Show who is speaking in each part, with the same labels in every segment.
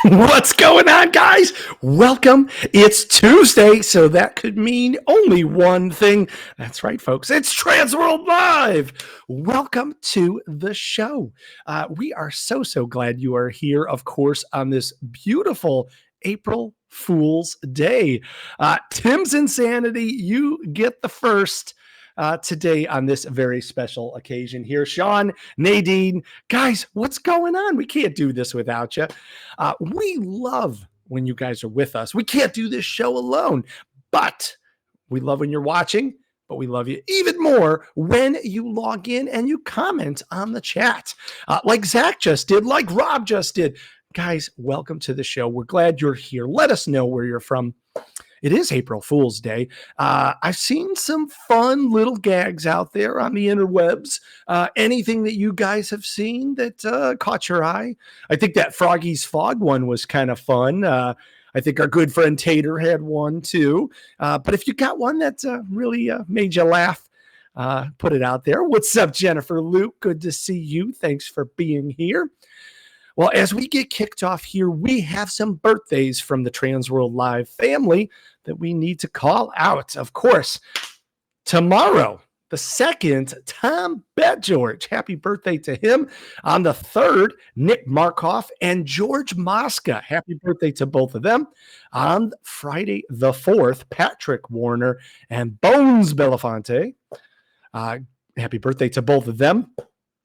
Speaker 1: What's going on, guys? Welcome. It's Tuesday, so that could mean only one thing. That's right, folks. It's TransWorld Live. Welcome to the show. We are so glad you are here, of course, on this beautiful April Fool's Day. Tim's Insanity, you get the first. Today on this very special occasion here. Sean, Nadine, guys, what's going on? We can't do this without you. We love when you guys are with us. We can't do this show alone, but we love when you're watching, but we love you even more when you log in and you comment on the chat, like Zach just did, like Rob just did. Guys, welcome to the show. We're glad you're here. Let us know where you're from. It is April Fool's Day. I've seen some fun little gags out there on the interwebs. Anything that you guys have seen that caught your eye? I think that Froggy's Fog one was kind of fun. I think our good friend Tater had one too. But if you got one that really made you laugh, put it out there. What's up, Jennifer Luke? Good to see you. Thanks for being here. Well, as we get kicked off here, we have some birthdays from the TransWorld Live family that we need to call out. Of course, tomorrow, the 2nd, Tom Betgeorge. Happy birthday to him. On the 3rd, Nick Markoff and George Mosca. Happy birthday to both of them. On Friday, the 4th, Patrick Warner and Bones Belafonte. Happy birthday to both of them.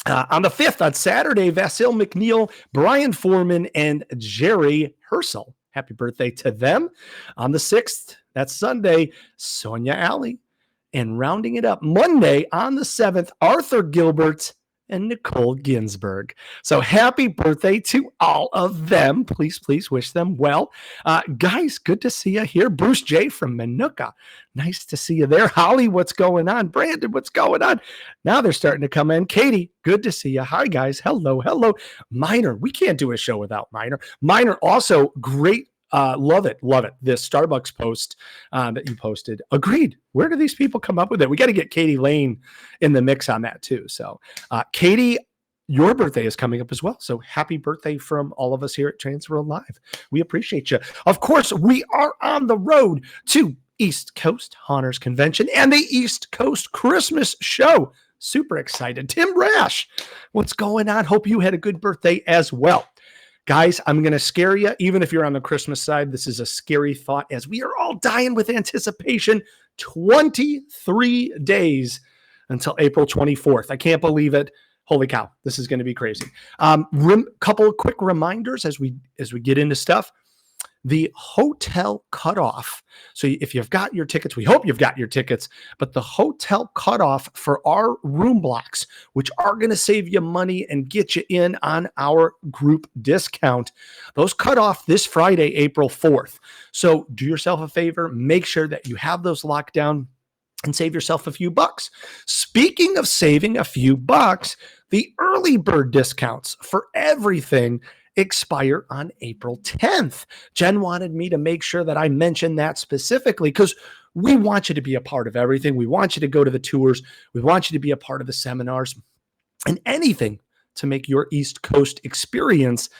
Speaker 1: On the 5th, on Saturday, Vasil McNeil, Brian Foreman, and Jerry Herschel. Happy birthday to them. On the 6th, that's Sunday, Sonia Alley. And rounding it up, Monday on the 7th, Arthur Gilbert and Nicole Ginsburg. So happy birthday to all of them. Please wish them well. Guys, good to see you here. Bruce J. from Manuka. Nice to see you there. Holly, what's going on? Brandon, what's going on? Now they're starting to come in. Katie, good to see you. Hi, guys. Hello. Minor, we can't do a show without Minor. Minor, also great. Love it. This Starbucks post that you posted. Agreed. Where do these people come up with it? We got to get Katie Lane in the mix on that too. So Katie, your birthday is coming up as well. So happy birthday from all of us here at TransWorld Live. We appreciate you. Of course, we are on the road to East Coast Haunters Convention and the East Coast Christmas Show. Super excited. Tim Rash, what's going on? Hope you had a good birthday as well. Guys, I'm going to scare you. Even if you're on the Christmas side, this is a scary thought as we are all dying with anticipation. 23 days until April 24th. I can't believe it. Holy cow. This is going to be crazy. Couple of quick reminders as we get into stuff. The hotel cutoff. So if you've got your tickets, we hope you've got your tickets, but the hotel cutoff for our room blocks, which are going to save you money and get you in on our group discount, those cut off this Friday, April 4th. So do yourself a favor, make sure that you have those locked down and save yourself a few bucks. Speaking of saving a few bucks, the early bird discounts for everything expire on April 10th. Jen wanted me to make sure that I mentioned that specifically because we want you to be a part of everything. We want you to go to the tours. We want you to be a part of the seminars and anything to make your East Coast experience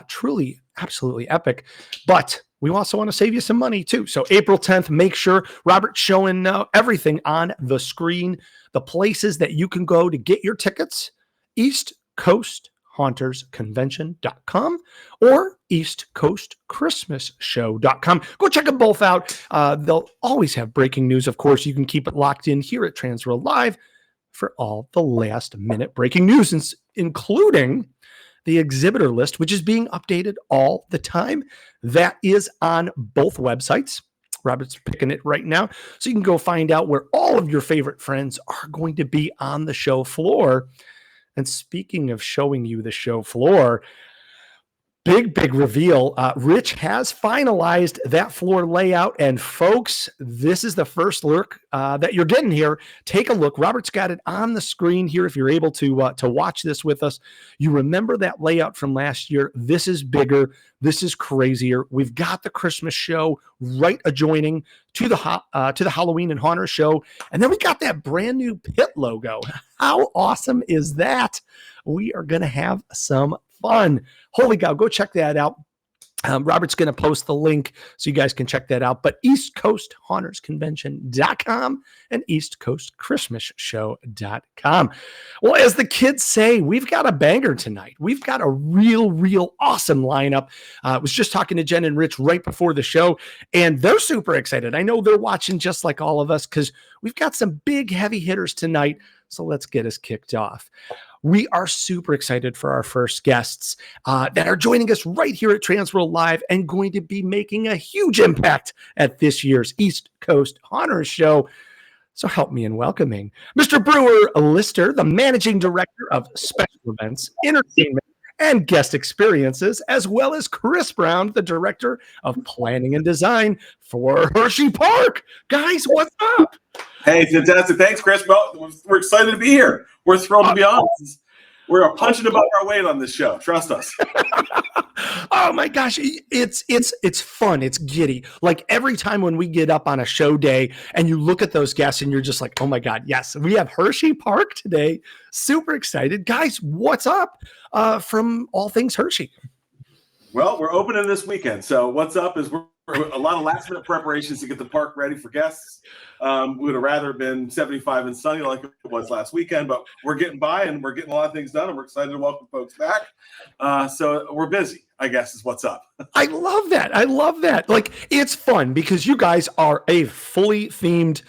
Speaker 1: truly, absolutely epic. But we also want to save you some money too. So April 10th, make sure Robert's showing everything on the screen, the places that you can go to get your tickets, East Coast HauntersConvention.com or EastCoastChristmasShow.com. Go check them both out. They'll always have breaking news. Of course, you can keep it locked in here at TransWorld Live for all the last minute breaking news, including the exhibitor list, which is being updated all the time. That is on both websites. Robert's picking it right now. So you can go find out where all of your favorite friends are going to be on the show floor. And speaking of showing you the show floor, big reveal. Rich has finalized that floor layout. And folks, this is the first look that you're getting here. Take a look. Robert's got it on the screen here if you're able to watch this with us. You remember that layout from last year. This is bigger. This is crazier. We've got the Christmas show right adjoining to the Halloween and Haunter show. And then we got that brand new pit logo. How awesome is that? We are going to have some fun. Holy cow, go check that out. Robert's going to post the link so you guys can check that out. But EastCoastHauntersConvention.com and EastCoastChristmasShow.com. Well, as the kids say, we've got a banger tonight. We've got a real awesome lineup. I was just talking to Jen and Rich right before the show, and they're super excited. I know they're watching just like all of us because we've got some big heavy hitters tonight. So let's get us kicked off. We are super excited for our first guests that are joining us right here at TransWorld Live and going to be making a huge impact at this year's East Coast Haunters Show. So help me in welcoming Mr. Brewer Lister, the Managing Director of Special Events, Entertainment, and Guest Experiences, as well as Chris Brown, the Director of Planning and Design for Hersheypark. Guys, what's up?
Speaker 2: Hey, fantastic. Thanks, Chris. Well, we're excited to be here. We're thrilled to be on. We're punching above our weight on this show. Trust us.
Speaker 1: Oh my gosh, it's fun. It's giddy. Like every time when we get up on a show day and you look at those guests and you're just like, oh my God, yes, we have Hersheypark today. Super excited. Guys, what's up from all things Hershey?
Speaker 2: Well, we're opening this weekend. So what's up is we're a lot of last minute preparations to get the park ready for guests. We would have rather been 75 and sunny like it was last weekend, but we're getting by and we're getting a lot of things done and we're excited to welcome folks back. So we're busy, I guess, is what's up.
Speaker 1: I love that. Like, it's fun because you guys are a fully themed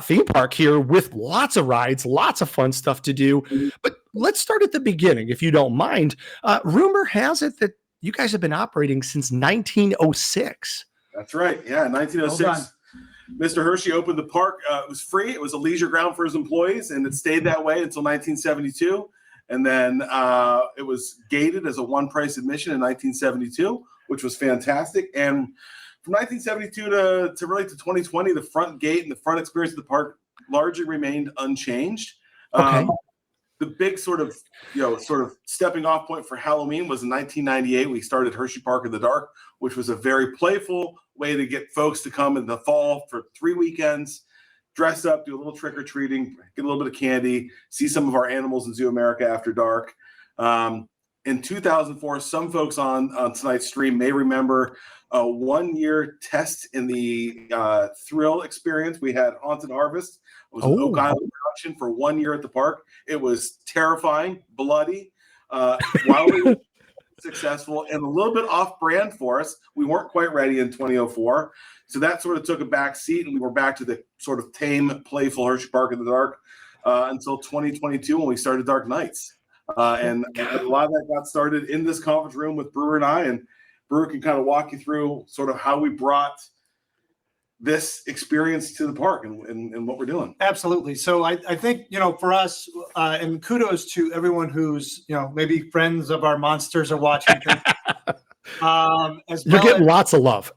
Speaker 1: theme park here with lots of rides, lots of fun stuff to do. But let's start at the beginning, if you don't mind. Rumor has it that you guys have been operating since 1906.
Speaker 2: That's right. Yeah, 1906. Mr. Hershey opened the park. It was free. It was a leisure ground for his employees, and it stayed that way until 1972. And then it was gated as a one-price admission in 1972, which was fantastic. And from 1972 to really to 2020, the front gate and the front experience of the park largely remained unchanged.
Speaker 1: Okay.
Speaker 2: The big sort of stepping off point for Halloween was in 1998. We started Hersheypark in the Dark, which was a very playful way to get folks to come in the fall for 3 weekends, dress up, do a little trick-or-treating, get a little bit of candy, see some of our animals in Zoo America after dark. In 2004, some folks on tonight's stream may remember a 1-year test in the thrill experience. We had Haunted Harvest. It was an Oak Island production for 1 year at the park. It was terrifying, bloody, wildly successful, and a little bit off-brand for us. We weren't quite ready in 2004. So that sort of took a back seat, and we were back to the sort of tame, playful Hersheypark in the Dark until 2022 when we started Dark Nights. And a lot of that got started in this conference room with Brewer and I, and Brewer can kind of walk you through sort of how we brought this experience to the park and what we're doing.
Speaker 3: Absolutely. So I think, for us, and kudos to everyone who's, maybe friends of our monsters are watching.
Speaker 1: You're getting lots of love.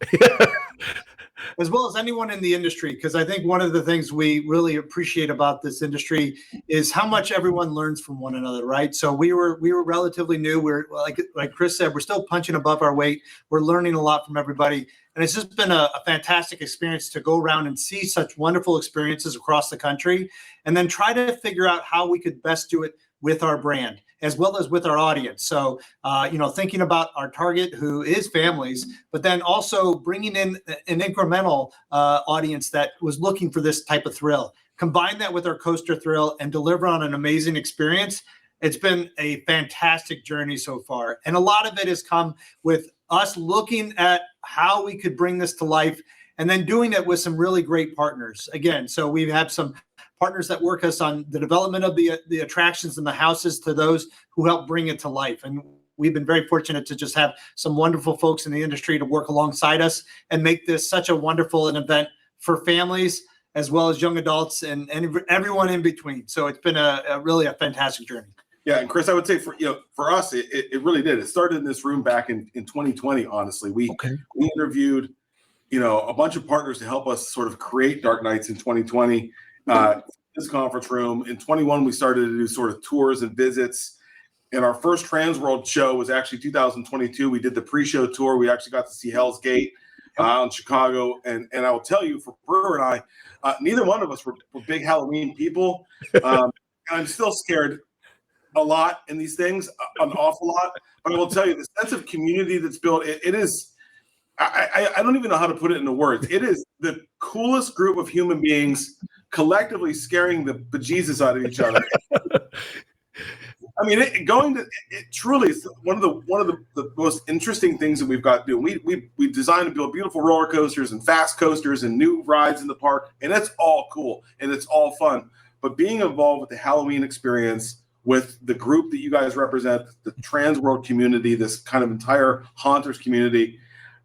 Speaker 3: As well as anyone in the industry, because I think one of the things we really appreciate about this industry is how much everyone learns from one another, right? So we were relatively new. We're like Chris said, we're still punching above our weight. We're learning a lot from everybody. And it's just been a fantastic experience to go around and see such wonderful experiences across the country and then try to figure out how we could best do it with our brand as well as with our audience. So, thinking about our target who is families, but then also bringing in an incremental audience that was looking for this type of thrill. Combine that with our coaster thrill and deliver on an amazing experience. It's been a fantastic journey so far. And a lot of it has come with us looking at how we could bring this to life and then doing it with some really great partners. Again, so we've had some partners that work us on the development of the attractions and the houses to those who help bring it to life. And we've been very fortunate to just have some wonderful folks in the industry to work alongside us and make this such a wonderful event for families as well as young adults and everyone in between. So it's been really a fantastic journey.
Speaker 2: Yeah, and Chris, I would say for us, it really did. It started in this room back in 2020. Honestly, we interviewed a bunch of partners to help us sort of create Dark Nights in 2020. This conference room in 21, we started to do sort of tours and visits. And our first TransWorld show was actually 2022. We did the pre-show tour. We actually got to see Hell's Gate in Chicago. And I will tell you, for Brewer and I, neither one of us were big Halloween people. And I'm still scared a lot in these things, an awful lot. But I will tell you, the sense of community that's built, it is I don't even know how to put it into words. It is the coolest group of human beings collectively scaring the bejesus out of each other. I mean, it truly is one of the most interesting things that we've got to do. We designed and build beautiful roller coasters and fast coasters and new rides in the park, and it's all cool and it's all fun. But being involved with the Halloween experience with the group that you guys represent, the TransWorld community, this kind of entire haunters community,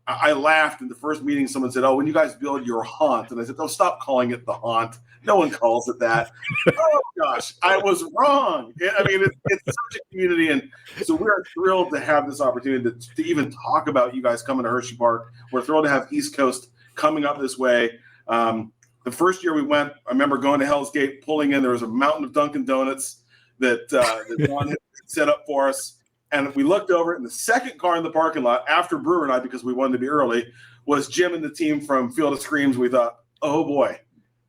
Speaker 2: I laughed in the first meeting. Someone said, "Oh, when you guys build your haunt," and I said, "Oh, stop calling it the haunt. No one calls it that." Oh gosh, I was wrong. I mean, it's such a community, and so we're thrilled to have this opportunity to even talk about you guys coming to Hersheypark. We're thrilled to have East Coast coming up this way. The first year we went, I remember going to Hell's Gate, pulling in. There was a mountain of Dunkin' Donuts that John had set up for us. And we looked over, and the second car in the parking lot after Brewer and I, because we wanted to be early, was Jim and the team from Field of Screams. We thought, oh boy,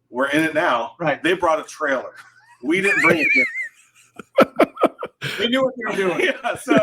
Speaker 2: we're in it now.
Speaker 3: Right.
Speaker 2: They brought a trailer. We didn't bring it in.
Speaker 3: We knew what they were doing.
Speaker 2: Yeah, so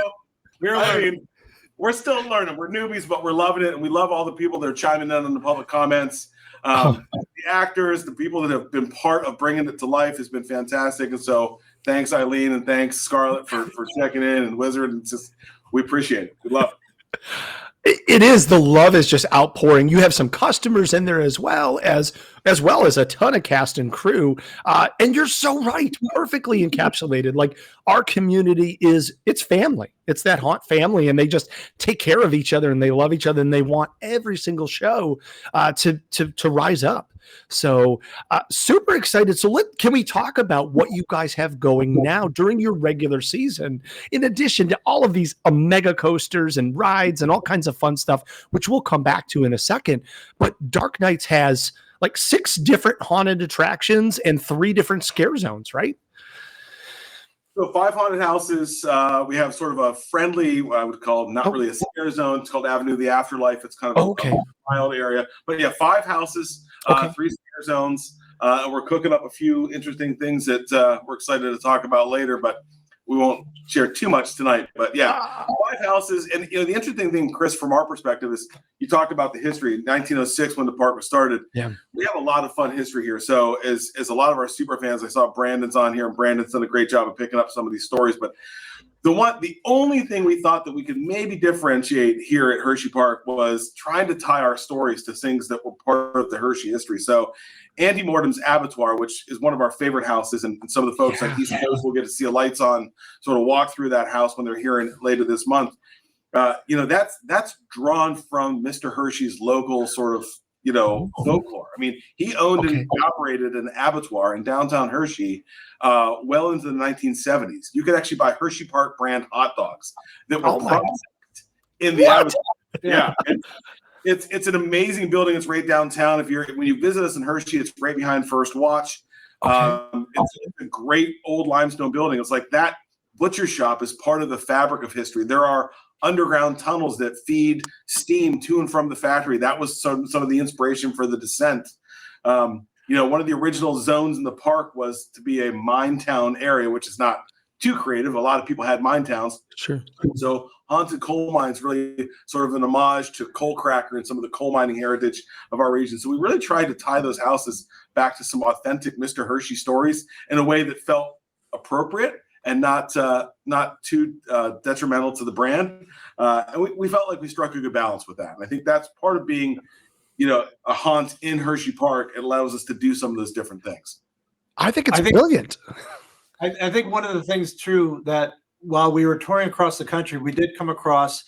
Speaker 2: we're still learning. We're newbies, but we're loving it, and we love all the people that are chiming in on the public comments. The actors, the people that have been part of bringing it to life has been fantastic. And so thanks, Eileen, and thanks, Scarlett, for checking in, and Wizard. And just, we appreciate it. We love it.
Speaker 1: It is. The love is just outpouring. You have some customers in there as well as a ton of cast and crew. And you're so right. Perfectly encapsulated. Like, our community it's family. It's that haunt family, and they just take care of each other, and they love each other, and they want every single show to rise up. So super excited. So can we talk about what you guys have going now during your regular season, in addition to all of these mega coasters and rides and all kinds of fun stuff, which we'll come back to in a second. But Dark Nights has like 6 different haunted attractions and 3 different scare zones, right?
Speaker 2: So 5 haunted houses. We have sort of a friendly, what I would call not really a scare zone. It's called Avenue of the Afterlife. It's kind of a wild area. But yeah, 5 houses, 3 scare zones. And we're cooking up a few interesting things that we're excited to talk about later, but we won't share too much tonight. But yeah, 5 houses. And the interesting thing, Chris, from our perspective, is you talked about the history. In 1906, when the park was started, we have a lot of fun history here. So as a lot of our super fans, I saw Brandon's on here, and Brandon's done a great job of picking up some of these stories. But the only thing we thought that we could maybe differentiate here at Hersheypark was trying to tie our stories to things that were part of the Hershey history. So Andy Mortem's Abattoir, which is one of our favorite houses, and some of the folks like East Coast will get to see a lights on, sort of walk through that house when they're here later this month. That's drawn from Mr. Hershey's local sort of folklore. I mean, he owned and operated an abattoir in downtown Hershey well into the 1970s. You could actually buy Hersheypark brand hot dogs that were processed in the abattoir. Yeah. It's an amazing building. It's right downtown. When you visit us in Hershey, it's right behind First Watch. It's a great old limestone building. It's like that butcher shop is part of the fabric of history. There are underground tunnels that feed steam to and from the factory. That was some of the inspiration for the descent. One of the original zones in the park was to be a mine town area, which is not too creative. A lot of people had mine towns.
Speaker 1: Sure.
Speaker 2: So haunted coal mines really sort of an homage to coal cracker and some of the coal mining heritage of our region. So we really tried to tie those houses back to some authentic Mr. Hershey stories in a way that felt appropriate and not too detrimental to the brand. And we felt like we struck a good balance with that. And I think that's part of being, a haunt in Hersheypark. It allows us to do some of those different things.
Speaker 1: I think it's brilliant.
Speaker 3: I think one of the things, too, that while we were touring across the country, we did come across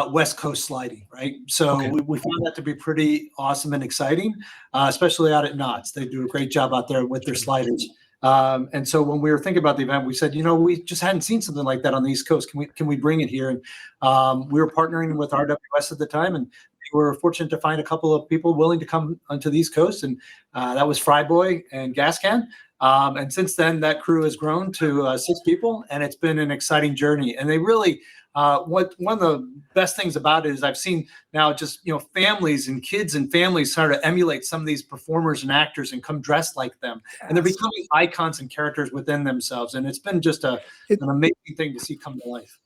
Speaker 3: West Coast sliding, right? So we found that to be pretty awesome and exciting, especially out at Knott's. They do a great job out there with their sliders. And so when we were thinking about the event, we said, we just hadn't seen something like that on the East Coast. Can we bring it here? And we were partnering with RWS at the time, and we were fortunate to find a couple of people willing to come onto the East Coast, and that was Fryboy and Gascan. And since then, that crew has grown to 6 people, and it's been an exciting journey. And they really, one of the best things about it is I've seen now just, families and kids and families start to emulate some of these performers and actors and come dressed like them. And they're becoming icons and characters within themselves. And it's been just an amazing thing to see come to life.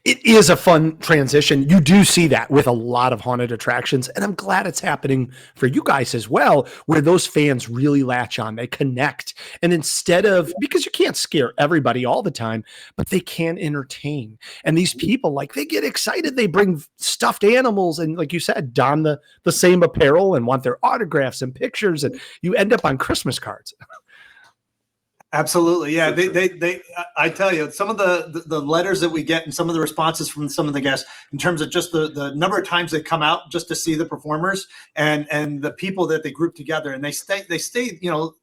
Speaker 1: It is a fun transition. You do see that with a lot of haunted attractions, and I'm glad it's happening for you guys as well, where those fans really latch on, they connect. And instead of, because you can't scare everybody all the time, but they can entertain. And these people, like, they get excited. They bring stuffed animals and, like you said, don the same apparel and want their autographs and pictures, and you end up on Christmas cards.
Speaker 3: Absolutely. Yeah. I tell you, some of the letters that we get and some of the responses from some of the guests in terms of just the number of times they come out just to see the performers and the people that they group together, and they stay,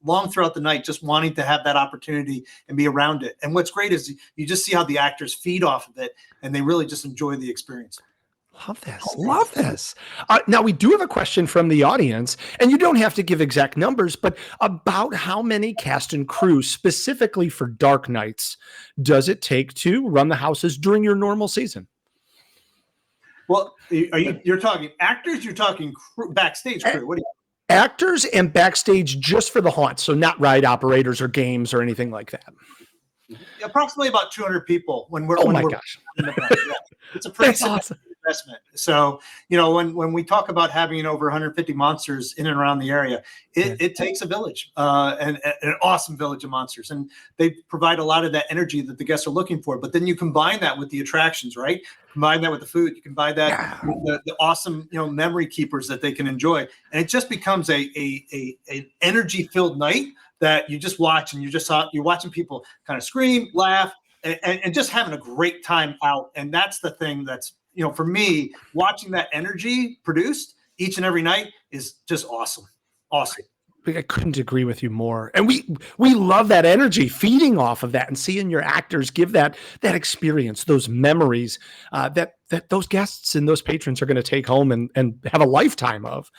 Speaker 3: long throughout the night, just wanting to have that opportunity and be around it. And what's great is you just see how the actors feed off of it, and they really just enjoy the experience.
Speaker 1: Love this. Love this. Now, we do have a question from the audience, and you don't have to give exact numbers, but about how many cast and crew specifically for Dark Nights does it take to run the houses during your normal season?
Speaker 3: Well, you're talking actors, you're talking backstage crew. What do you?
Speaker 1: Actors and backstage just for the haunt, so not ride operators or games or anything like that.
Speaker 3: Approximately about 200 people when we're.
Speaker 1: Oh my gosh.
Speaker 3: It's a pretty
Speaker 1: awesome
Speaker 3: investment. So, when we talk about having over 150 monsters in and around the area, it takes a village, and an awesome village of monsters. And they provide a lot of that energy that the guests are looking for. But then you combine that with the attractions, right? Combine that with the food. You combine that with the awesome, memory keepers that they can enjoy. And it just becomes a energy filled night that you just watch, and you're watching people kind of scream, laugh, and just having a great time out. And that's the thing that's, for me, watching that energy produced each and every night is just awesome. Awesome.
Speaker 1: I couldn't agree with you more. And we love that energy, feeding off of that and seeing your actors give that experience, those memories that those guests and those patrons are going to take home and have a lifetime of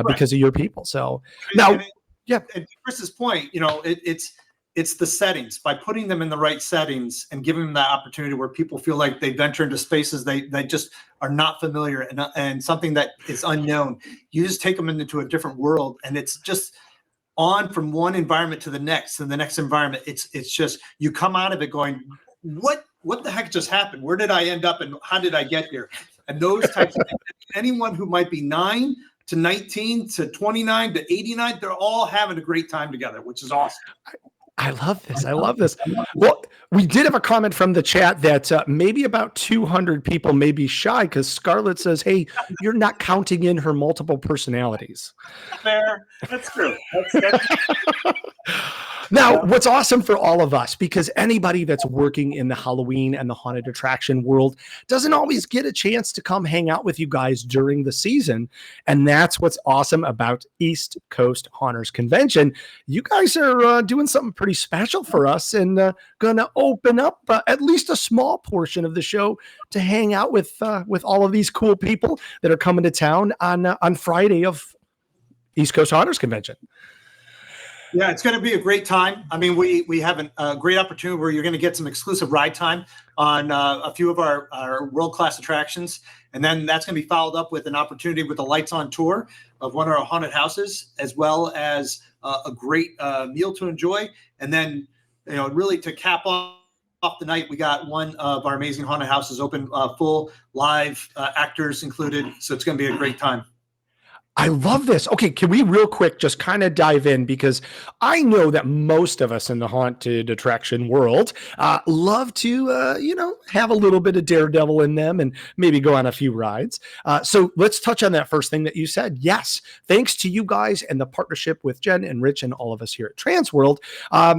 Speaker 1: because of your people. So now, yeah.
Speaker 3: And to Chris's point, it's the settings. By putting them in the right settings and giving them that opportunity where people feel like they venture into spaces they just are not familiar and something that is unknown. You just take them into a different world, and it's just on from one environment to the next and the next environment. It's just, you come out of it going, what the heck just happened? Where did I end up, and how did I get here? And those types of things. Anyone who might be 9 to 19 to 29 to 89, they're all having a great time together, which is awesome.
Speaker 1: I love this. I love this. Well, we did have a comment from the chat that maybe about 200 people may be shy because Scarlett says, hey, you're not counting in her multiple personalities.
Speaker 2: Fair. That's true. That's
Speaker 1: Now, what's awesome for all of us, because anybody that's working in the Halloween and the haunted attraction world doesn't always get a chance to come hang out with you guys during the season. And that's what's awesome about East Coast Haunters Convention. You guys are doing something pretty special for us and going to open up at least a small portion of the show to hang out with all of these cool people that are coming to town on Friday of East Coast Haunters Convention.
Speaker 3: Yeah, it's going to be a great time. I mean, we have a great opportunity where you're going to get some exclusive ride time on a few of our world-class attractions. And then that's going to be followed up with an opportunity with a lights on tour of one of our haunted houses, as well as a great meal to enjoy. And then, really to cap off the night, we got one of our amazing haunted houses open, full live actors included. So it's going to be a great time.
Speaker 1: I love this. Okay, can we real quick just kind of dive in, because I know that most of us in the haunted attraction world love to, have a little bit of daredevil in them and maybe go on a few rides. So let's touch on that first thing that you said. Yes, thanks to you guys and the partnership with Jen and Rich and all of us here at TransWorld,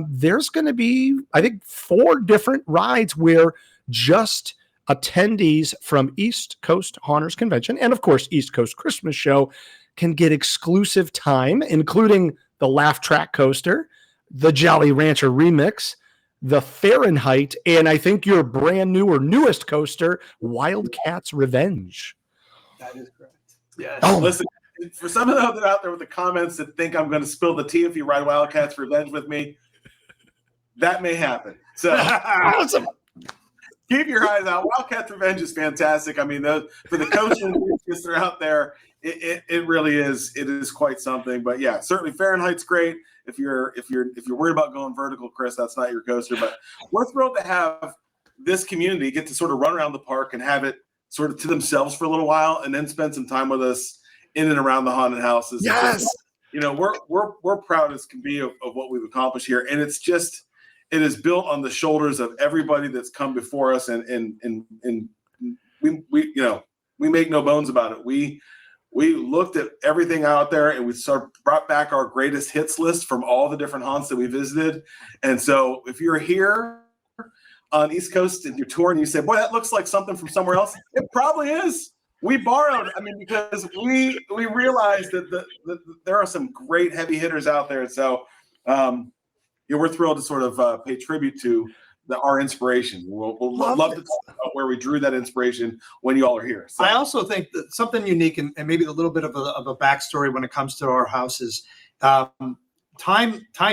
Speaker 1: there's going to be, I think, 4 different rides where just attendees from East Coast Haunters Convention and, of course, East Coast Christmas Show can get exclusive time, including the Laugh Track Coaster, the Jolly Rancher Remix, the Fahrenheit, and I think your brand new or newest coaster, Wildcats Revenge.
Speaker 3: That is correct. Yes.
Speaker 2: Oh, listen, for some of those that are out there with the comments that think I'm going to spill the tea if you ride Wildcats Revenge with me, that may happen. So
Speaker 1: Awesome.
Speaker 2: Keep your eyes out. Wildcats Revenge is fantastic. I mean, for the coaches that are out there, it really is. It is quite something. But yeah, certainly Fahrenheit's great. If you're worried about going vertical, Chris, that's not your coaster. But we're thrilled to have this community get to sort of run around the park and have it sort of to themselves for a little while, and then spend some time with us in and around the haunted houses.
Speaker 1: Yes.
Speaker 2: You know, we're proud as can be of what we've accomplished here, and it is built on the shoulders of everybody that's come before us, and we you know, we make no bones about it. We looked at everything out there, and we brought back our greatest hits list from all the different haunts that we visited. And so if you're here on East Coast and you're touring, and you say, boy, that looks like something from somewhere else, it probably is. We borrowed, I mean, because we realized that there are some great heavy hitters out there. So we're thrilled to sort of pay tribute to our inspiration. We'll love to talk about where we drew that inspiration when you all are here. So.
Speaker 3: I also think that something unique and maybe a little bit of a backstory when it comes to our houses. Time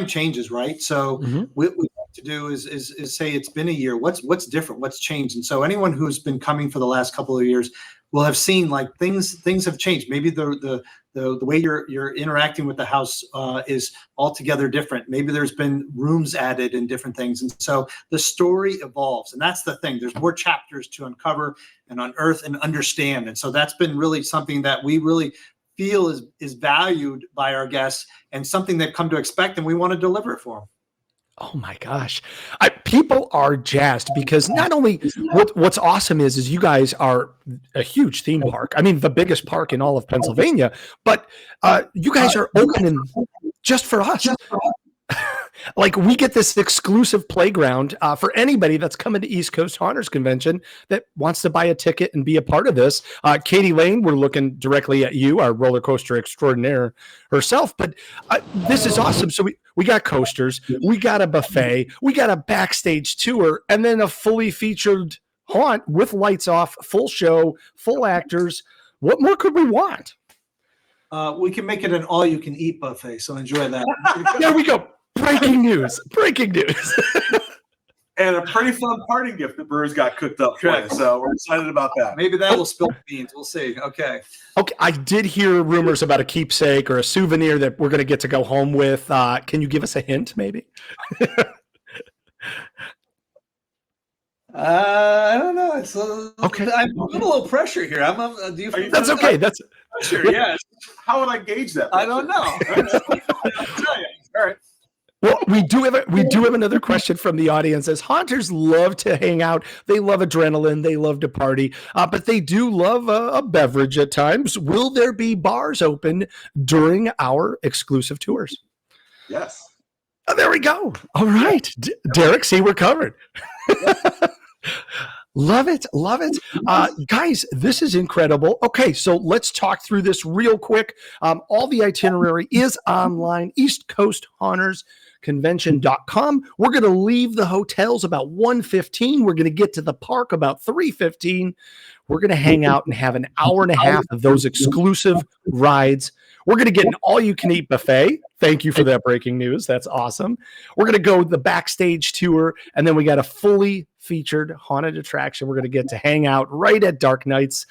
Speaker 3: changes, right? So what we like to do is say it's been a year. What's different? What's changed? And so anyone who's been coming for the last couple of years will have seen like things have changed. Maybe the way you're interacting with the house is altogether different. Maybe there's been rooms added and different things. And so the story evolves. And that's the thing. There's more chapters to uncover and unearth and understand. And so that's been really something that we really feel is valued by our guests and something they've come to expect, and we want to deliver it for them.
Speaker 1: Oh my gosh. People are jazzed because not only what's awesome is you guys are a huge theme park. I mean, the biggest park in all of Pennsylvania, but you guys are opening just for us. Like we get this exclusive playground for anybody that's coming to East Coast Haunters Convention that wants to buy a ticket and be a part of this. Katie Lane, we're looking directly at you, our roller coaster extraordinaire herself. But this is awesome. So we got coasters, we got a buffet, we got a backstage tour, and then a fully featured haunt with lights off, full show, full actors. What more could we want?
Speaker 3: We can make it an all-you-can-eat buffet, so enjoy that.
Speaker 1: There we go. Breaking news.
Speaker 2: And a pretty fun party gift that Brewer's got cooked up for you. So we're excited about that.
Speaker 3: Maybe that will spill beans. We'll see. Okay.
Speaker 1: I did hear rumors about a keepsake or a souvenir that we're going to get to go home with. Can you give us a hint, maybe?
Speaker 3: I don't know. It's
Speaker 1: okay.
Speaker 3: I'm a little pressure here.
Speaker 1: That's okay. That's
Speaker 3: pressure. Yes.
Speaker 2: How would I gauge that?
Speaker 3: I don't know. I'll tell you. All right.
Speaker 1: Well, we do have another question from the audience. As haunters love to hang out, they love adrenaline, they love to party, but they do love a beverage at times. Will there be bars open during our exclusive tours?
Speaker 2: Yes.
Speaker 1: Oh, there we go. All right, Derek. See, we're covered. Love it. Guys, this is incredible. Okay, so let's talk through this real quick. All the itinerary is online, eastcoasthaunters.convention.com. We're going to leave the hotels about 1:15. We're going to get to the park about 3:15. We're going to hang out and have an hour and a half of those exclusive rides. We're going to get an all-you-can-eat buffet. Thank you for that breaking news. That's awesome. We're going to go the backstage tour, and then we got a fully featured haunted attraction. We're going to get to hang out right at Dark Nights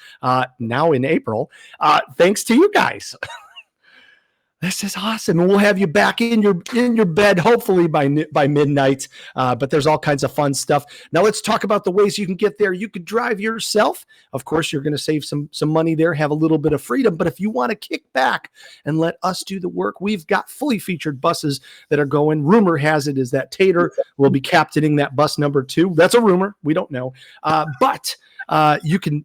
Speaker 1: now in April. Thanks to you guys. This is awesome. And we'll have you back in your bed, hopefully by midnight. But there's all kinds of fun stuff. Now let's talk about the ways you can get there. You could drive yourself. Of course, you're going to save some money there, have a little bit of freedom. But if you want to kick back and let us do the work, we've got fully featured buses that are going. Rumor has it is that Tater will be captaining that bus number 2. That's a rumor. We don't know. But you can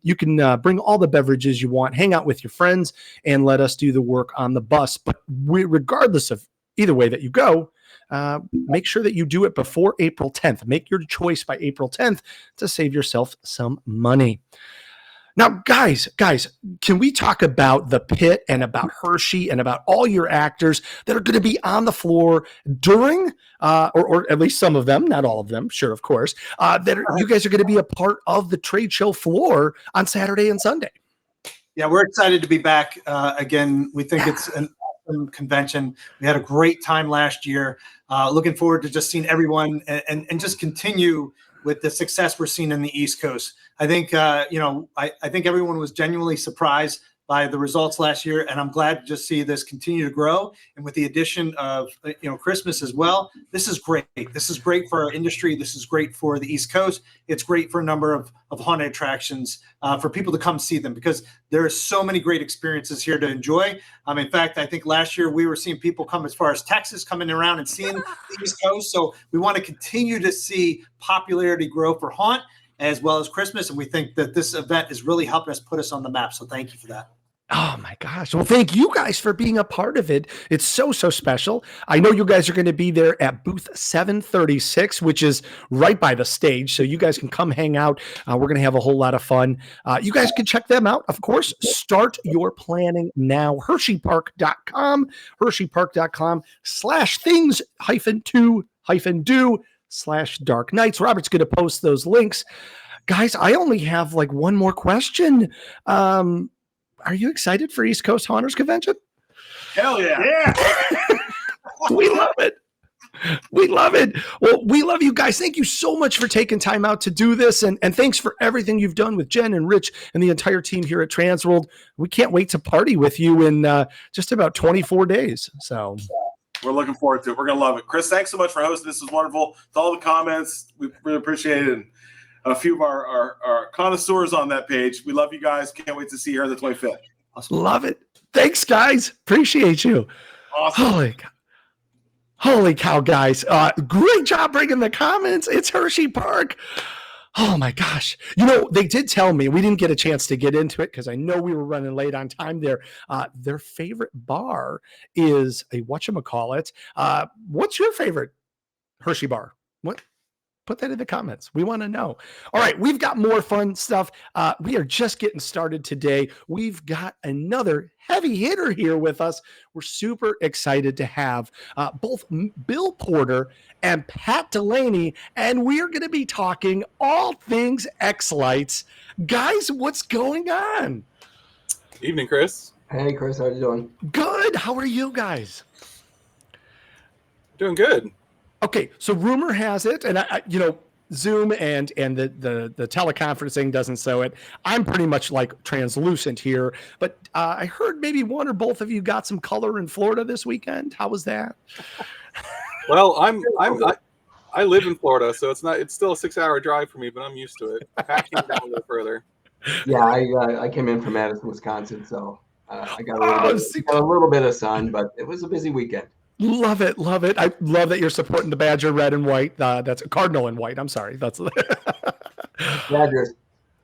Speaker 1: bring all the beverages you want, hang out with your friends, and let us do the work on the bus. But regardless of either way that you go, make sure that you do it before April 10th. Make your choice by April 10th to save yourself some money. Now, guys, can we talk about the pit and about Hershey and about all your actors that are going to be on the floor during, or at least some of them, not all of them, sure, of course, you guys are going to be a part of the trade show floor on Saturday and Sunday?
Speaker 3: Yeah, we're excited to be back again. We think it's an awesome convention. We had a great time last year. Looking forward to just seeing everyone and just continue with the success we're seeing in the East Coast. I think, I think everyone was genuinely surprised by the results last year, and I'm glad to just see this continue to grow. And with the addition of Christmas as well, this is great. This is great for our industry. This is great for the East Coast. It's great for a number of haunted attractions for people to come see them, because there are so many great experiences here to enjoy. In fact, I think last year we were seeing people come as far as Texas coming around and seeing the East Coast. So we want to continue to see popularity grow for haunt as well as Christmas. And we think that this event is really helping us put us on the map. So thank you for that.
Speaker 1: Oh my gosh. Well, thank you guys for being a part of it. It's so special. I know you guys are going to be there at booth 736, which is right by the stage. So you guys can come hang out. We're going to have a whole lot of fun. You guys can check them out. Of course, start your planning now. Hersheypark.com, Hersheypark.com/things-to-do/Dark Nights. Robert's going to post those links. Guys, I only have like one more question. Are you excited for East Coast Haunters Convention?
Speaker 2: Hell yeah.
Speaker 3: Yeah.
Speaker 1: We love it. We love it. Well, we love you guys. Thank you so much for taking time out to do this. And thanks for everything you've done with Jen and Rich and the entire team here at TransWorld. We can't wait to party with you in just about 24 days. So
Speaker 2: we're looking forward to it. We're going to love it. Chris, thanks so much for hosting. This was wonderful. To all the comments, we really appreciate it. And a few of our connoisseurs on that page. We love you guys. Can't wait to see you here on the 25th.
Speaker 1: Awesome. Love it. Thanks, guys. Appreciate you.
Speaker 2: Awesome.
Speaker 1: Holy cow, guys. Great job bringing the comments. It's Hersheypark. Oh, my gosh. They did tell me, we didn't get a chance to get into it because I know we were running late on time there. Their favorite bar is a whatchamacallit. What's your favorite Hershey bar? What? Put that in the comments. We want to know. All right, we've got more fun stuff. We are just getting started today. We've got another heavy hitter here with us. We're super excited to have both Bill Porter and Pat Delaney, and we're going to be talking all things xLights. Guys, what's going on?
Speaker 4: Evening, Chris.
Speaker 5: Hey, Chris. How you doing?
Speaker 1: Good. How are you guys?
Speaker 4: Doing good.
Speaker 1: Okay, so rumor has it, and I Zoom and the teleconferencing doesn't show it. I'm pretty much like translucent here, but I heard maybe one or both of you got some color in Florida this weekend. How was that?
Speaker 4: Well, I live in Florida, so it's still a 6-hour drive for me, but I'm used to it. Pat came down a little further.
Speaker 5: Yeah, I came in from Madison, Wisconsin, so I got a little bit of sun, but it was a busy weekend.
Speaker 1: Love it. I love that you're supporting the Badger red and white. That's a Cardinal and white. I'm sorry. That's
Speaker 5: Badgers.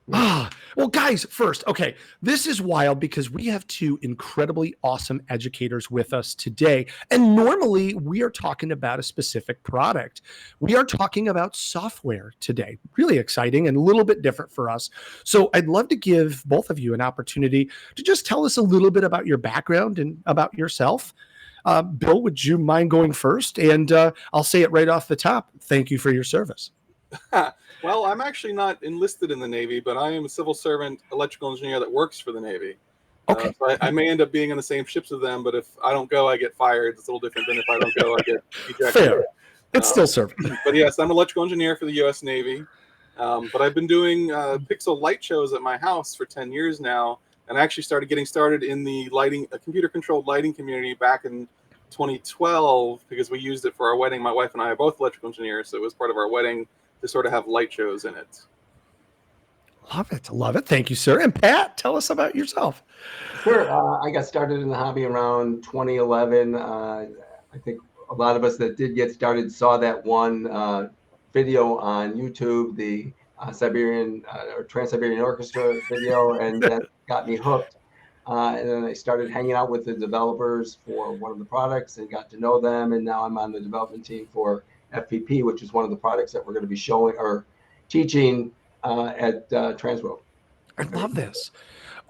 Speaker 1: Well, guys, first, okay, this is wild because we have two incredibly awesome educators with us today. And normally we are talking about a specific product. We are talking about software today. Really exciting and a little bit different for us. So I'd love to give both of you an opportunity to just tell us a little bit about your background and about yourself. Bill, would you mind going first? And I'll say it right off the top. Thank you for your service.
Speaker 4: Well, I'm actually not enlisted in the Navy, but I am a civil servant electrical engineer that works for the Navy.
Speaker 1: Okay.
Speaker 4: So I may end up being on the same ships as them, but if I don't go, I get fired. It's a little different than if I don't go, I get ejected.
Speaker 1: Fair. It's still serving.
Speaker 4: But yes, I'm an electrical engineer for the U.S. Navy. But I've been doing pixel light shows at my house for 10 years now. And I actually started in the computer-controlled lighting community back in 2012 because we used it for our wedding. My wife and I are both electrical engineers, so it was part of our wedding to sort of have light shows in it.
Speaker 1: Love it. Thank you, sir. And Pat, tell us about yourself.
Speaker 5: Sure. I got started in the hobby around 2011. I think a lot of us that did get started saw that one video on YouTube, the Siberian or Trans-Siberian Orchestra video, and that got me hooked. And then I started hanging out with the developers for one of the products and got to know them. And now I'm on the development team for FPP, which is one of the products that we're going to be showing or teaching at TransWorld.
Speaker 1: I love this.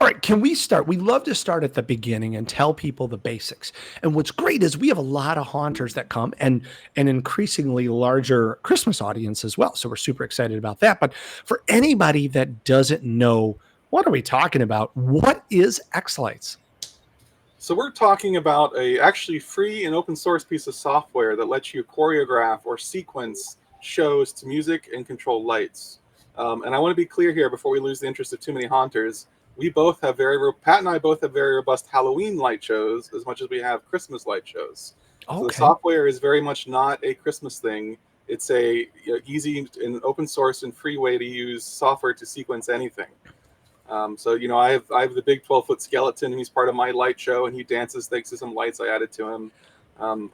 Speaker 1: All right, can we start? We love to start at the beginning and tell people the basics. And what's great is we have a lot of haunters that come and an increasingly larger Christmas audience as well. So we're super excited about that. But for anybody that doesn't know, what are we talking about? What is xLights?
Speaker 4: So we're talking about a actually free and open source piece of software that lets you choreograph or sequence shows to music and control lights. And I want to be clear here before we lose the interest of too many haunters. Pat and I both have very robust Halloween light shows as much as we have Christmas light shows.
Speaker 1: Okay.
Speaker 4: So the software is very much not a Christmas thing. It's a easy and open source and free way to use software to sequence anything. So I have the big 12-foot skeleton, and he's part of my light show, and he dances thanks to some lights I added to him.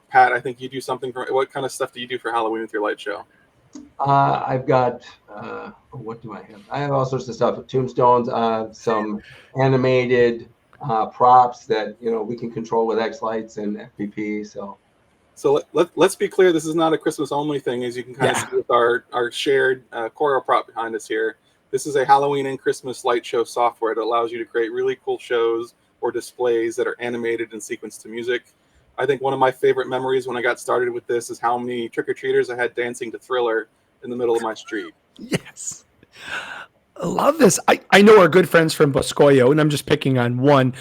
Speaker 4: Pat, I think you do something. What kind of stuff do you do for Halloween with your light show?
Speaker 5: I've got, what do I have? I have all sorts of stuff, tombstones, some animated props that, we can control with xLights and FPP.
Speaker 4: So let's be clear, this is not a Christmas only thing, as you can kind of see with our shared choreo prop behind us here. This is a Halloween and Christmas light show software that allows you to create really cool shows or displays that are animated and sequenced to music. I think one of my favorite memories when I got started with this is how many trick-or-treaters I had dancing to Thriller in the middle of my street.
Speaker 1: Yes. I love this. I know our good friends from Boscoyo, and I'm just picking on one.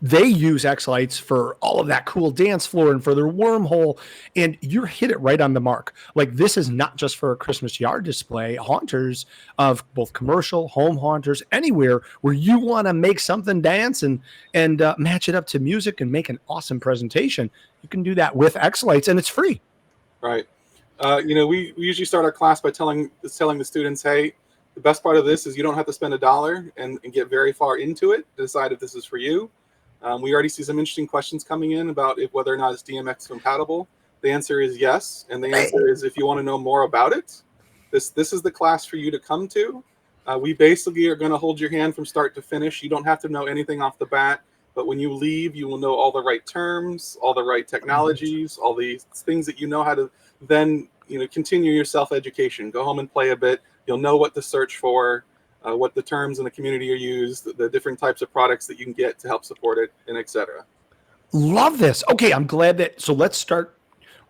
Speaker 1: They use xLights for all of that cool dance floor and for their wormhole, and you hit it right on the mark. Like, this is not just for a Christmas yard display. Haunters of both commercial, home haunters, anywhere where you want to make something dance and match it up to music and make an awesome presentation, you can do that with xLights, and it's free.
Speaker 4: Right. We usually start our class by telling the students, hey, the best part of this is you don't have to spend $1 and get very far into it to decide if this is for you. We already see some interesting questions coming in about whether or not it's DMX compatible. The answer is yes, and the answer is if you want to know more about it, this is the class for you to come to. We basically are going to hold your hand from start to finish. You don't have to know anything off the bat, but when you leave, you will know all the right terms, all the right technologies, all the things that you know how to then continue your self-education. Go home and play a bit. You'll know what to search for, what the terms in the community are used, the different types of products that you can get to help support it, and etc.
Speaker 1: Love this. Okay, I'm glad that. So let's start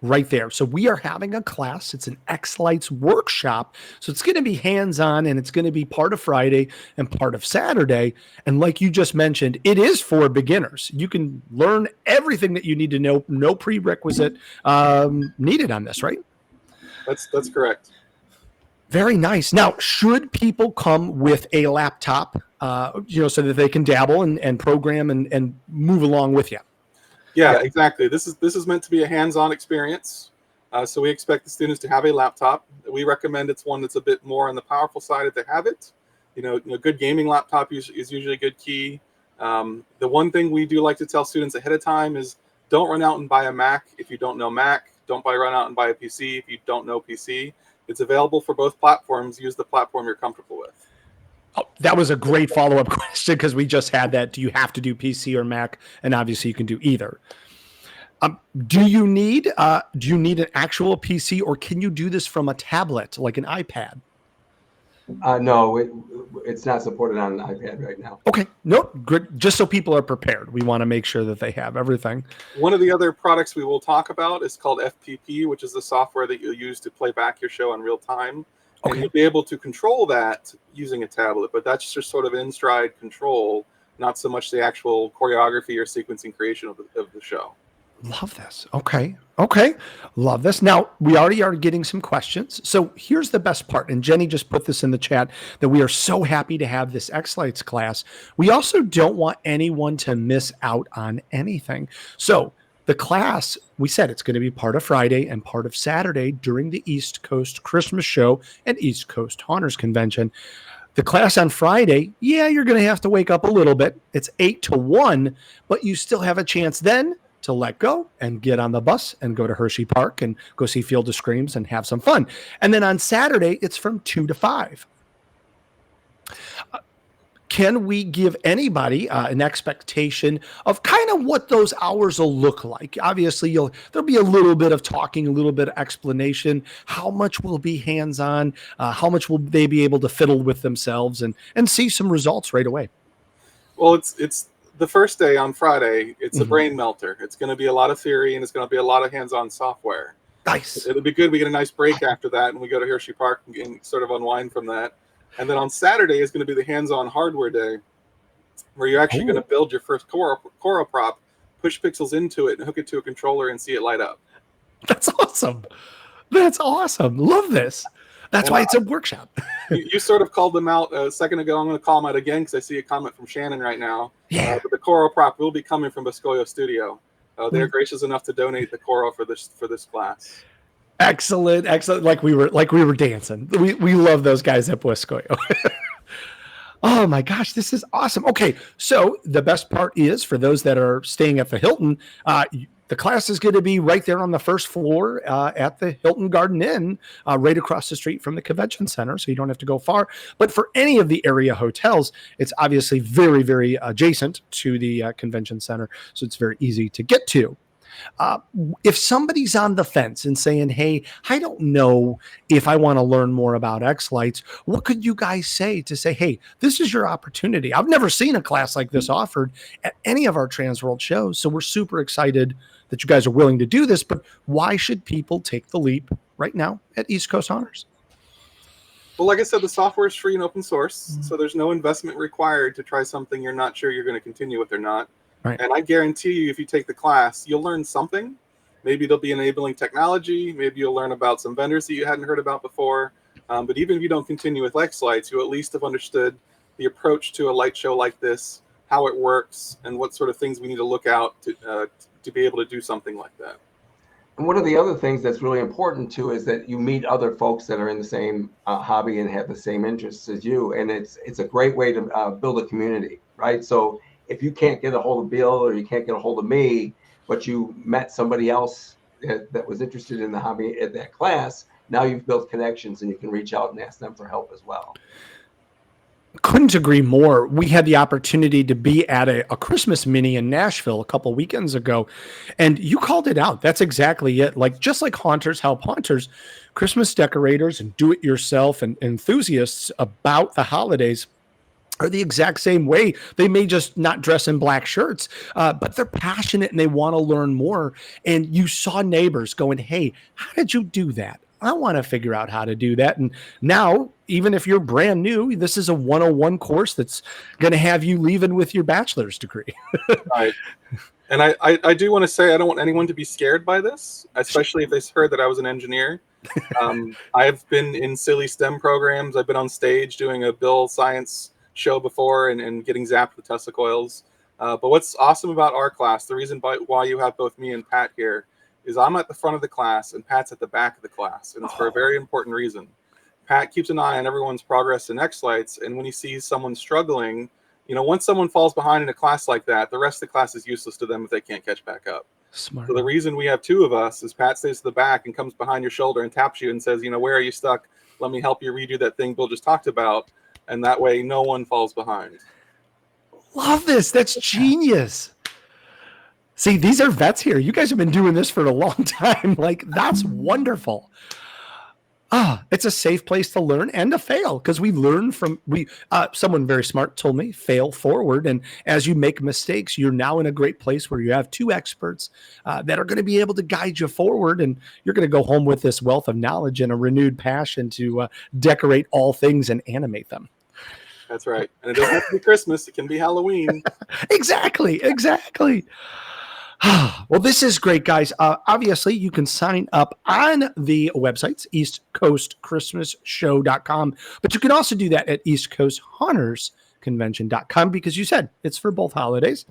Speaker 1: right there. So we are having a class. It's an xLights workshop. So it's going to be hands-on, and it's going to be part of Friday and part of Saturday. And like you just mentioned, it is for beginners. You can learn everything that you need to know. No prerequisite needed on this, right?
Speaker 4: That's correct.
Speaker 1: Very nice. Now, should people come with a laptop, so that they can dabble and program and move along with you?
Speaker 4: Yeah, exactly. This is meant to be a hands-on experience. So we expect the students to have a laptop. We recommend it's one that's a bit more on the powerful side if they have it. Good gaming laptop is usually a good key. The one thing we do like to tell students ahead of time is don't run out and buy a Mac if you don't know Mac. Don't run out and buy a PC if you don't know PC. It's available for both platforms. Use the platform you're comfortable with.
Speaker 1: Oh, that was a great follow-up question because we just had that. Do you have to do PC or Mac? And obviously you can do either. Do you need an actual PC, or can you do this from a tablet like an iPad?
Speaker 5: No, it's not supported on an iPad right now.
Speaker 1: Okay, nope. Good. Just so people are prepared, we want to make sure that they have everything.
Speaker 4: One of the other products we will talk about is called FPP, which is the software that you'll use to play back your show in real time. And you'll be able to control that using a tablet, but that's just sort of in-stride control, not so much the actual choreography or sequencing creation of the show.
Speaker 1: Love this. Okay. Love this. Now, we already are getting some questions. So here's the best part. And Jenny just put this in the chat that we are so happy to have this xLights class. We also don't want anyone to miss out on anything. So the class, we said it's going to be part of Friday and part of Saturday during the East Coast Christmas show and East Coast Haunters Convention. The class on Friday, you're going to have to wake up a little bit. It's 8 to 1, but you still have a chance then to let go and get on the bus and go to Hersheypark and go see Field of Screams and have some fun. And then on Saturday, it's from 2 to 5. Can we give anybody an expectation of kind of what those hours will look like? Obviously, there'll be a little bit of talking, a little bit of explanation. How much will be hands-on? How much will they be able to fiddle with themselves and see some results right away?
Speaker 4: Well, it's the first day on Friday. It's a brain melter. It's going to be a lot of theory, and it's going to be a lot of hands-on software.
Speaker 1: Nice.
Speaker 4: It'll be good. We get a nice break after that, and we go to Hersheypark and sort of unwind from that. And then on Saturday is going to be the hands-on hardware day, where you're actually going to build your first choreo prop, push pixels into it, and hook it to a controller and see it light up.
Speaker 1: That's awesome. Love this. That's why it's a workshop.
Speaker 4: You sort of called them out a second ago. I'm going to call them out again because I see a comment from Shannon right now.
Speaker 1: Yeah.
Speaker 4: But the Coro prop will be coming from Boscoyo Studio. They're gracious enough to donate the Coro for this class.
Speaker 1: Excellent. Like we were dancing. We love those guys at Boscoyo. Oh my gosh, this is awesome. Okay, so the best part is for those that are staying at the Hilton, the class is going to be right there on the first floor at the Hilton Garden Inn, right across the street from the convention center, so you don't have to go far. But for any of the area hotels, it's obviously very, very adjacent to the convention center, so it's very easy to get to. If somebody's on the fence and saying, hey, I don't know if I want to learn more about xLights, what could you guys say to say, hey, this is your opportunity? I've never seen a class like this offered at any of our TransWorld shows, so we're super excited that you guys are willing to do this, but why should people take the leap right now at East Coast Honors?
Speaker 4: Well, like I said, the software is free and open source, so there's no investment required to try something you're not sure you're going to continue with or not.
Speaker 1: Right.
Speaker 4: And I guarantee you, if you take the class, you'll learn something. Maybe there'll be enabling technology. Maybe you'll learn about some vendors that you hadn't heard about before. But even if you don't continue with xLights, you at least have understood the approach to a light show like this, how it works, and what sort of things we need to look out to be able to do something like that.
Speaker 5: And one of the other things that's really important too is that you meet other folks that are in the same hobby and have the same interests as you, and it's a great way to build a community, right? So if you can't get a hold of Bill or you can't get a hold of me, but you met somebody else that was interested in the hobby at that class, now you've built connections and you can reach out and ask them for help as well.
Speaker 1: Couldn't agree more. We had the opportunity to be at a Christmas mini in Nashville a couple weekends ago, and you called it out. That's exactly it. Like, just like haunters help haunters, Christmas decorators and do-it-yourself and enthusiasts about the holidays are the exact same way. They may just not dress in black shirts, but they're passionate and they want to learn more. And you saw neighbors going, hey, how did you do that? I want to figure out how to do that. And now, even if you're brand new, this is a 101 course that's going to have you leaving with your bachelor's degree.
Speaker 4: Right. And I do want to say, I don't want anyone to be scared by this, especially if they heard that I was an engineer. I've been in silly STEM programs. I've been on stage doing a Bill Science show before and getting zapped with Tesla coils. But what's awesome about our class, the reason why you have both me and Pat here, is I'm at the front of the class and Pat's at the back of the class. And it's for a very important reason. Pat keeps an eye on everyone's progress in xLights. And when he sees someone struggling, once someone falls behind in a class like that, the rest of the class is useless to them if they can't catch back up.
Speaker 1: Smart.
Speaker 4: So the reason we have two of us is Pat stays to the back and comes behind your shoulder and taps you and says, where are you stuck? Let me help you redo that thing Bill just talked about. And that way no one falls behind.
Speaker 1: Love this. That's genius. See, these are vets here. You guys have been doing this for a long time. Like, that's wonderful. It's a safe place to learn and to fail, because we learn from someone very smart told me, fail forward. And as you make mistakes, you're now in a great place where you have two experts that are going to be able to guide you forward. And you're going to go home with this wealth of knowledge and a renewed passion to decorate all things and animate them.
Speaker 4: That's right. And it doesn't have to be Christmas. It can be Halloween.
Speaker 1: Exactly. Well, this is great, guys. Obviously, you can sign up on the websites, eastcoastchristmasshow.com, but you can also do that at eastcoasthonorsconvention.com, because you said it's for both holidays.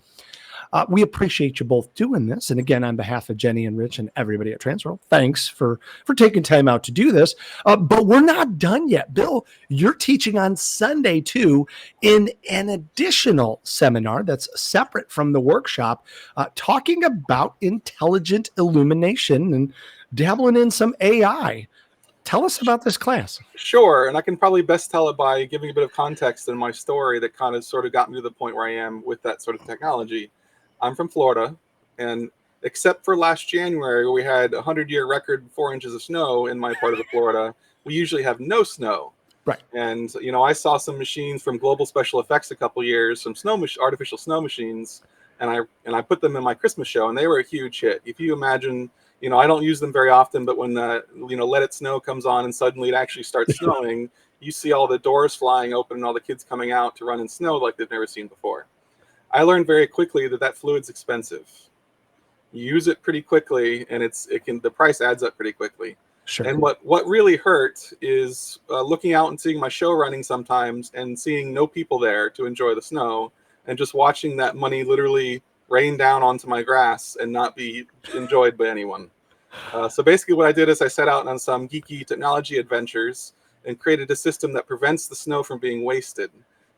Speaker 1: We appreciate you both doing this. And again, on behalf of Jenny and Rich and everybody at TransWorld, thanks for taking time out to do this. But we're not done yet. Bill, you're teaching on Sunday too in an additional seminar that's separate from the workshop, talking about intelligent illumination and dabbling in some AI. Tell us about this class.
Speaker 4: Sure. And I can probably best tell it by giving a bit of context in my story that kind of sort of got me to the point where I am with that sort of technology. I'm from Florida, and except for last January, where we had a 100-year record 4 inches of snow in my part of Florida, we usually have no snow.
Speaker 1: Right.
Speaker 4: And, I saw some machines from Global Special Effects a couple years, some artificial snow machines, and I put them in my Christmas show, and they were a huge hit. If you imagine, I don't use them very often, but when Let It Snow comes on and suddenly it actually starts snowing, you see all the doors flying open and all the kids coming out to run in snow like they've never seen before. I learned very quickly that fluid's expensive. You use it pretty quickly, and the price adds up pretty quickly.
Speaker 1: Sure.
Speaker 4: And what really hurt is looking out and seeing my show running sometimes and seeing no people there to enjoy the snow, and just watching that money literally rain down onto my grass and not be enjoyed by anyone. So basically what I did is I set out on some geeky technology adventures and created a system that prevents the snow from being wasted.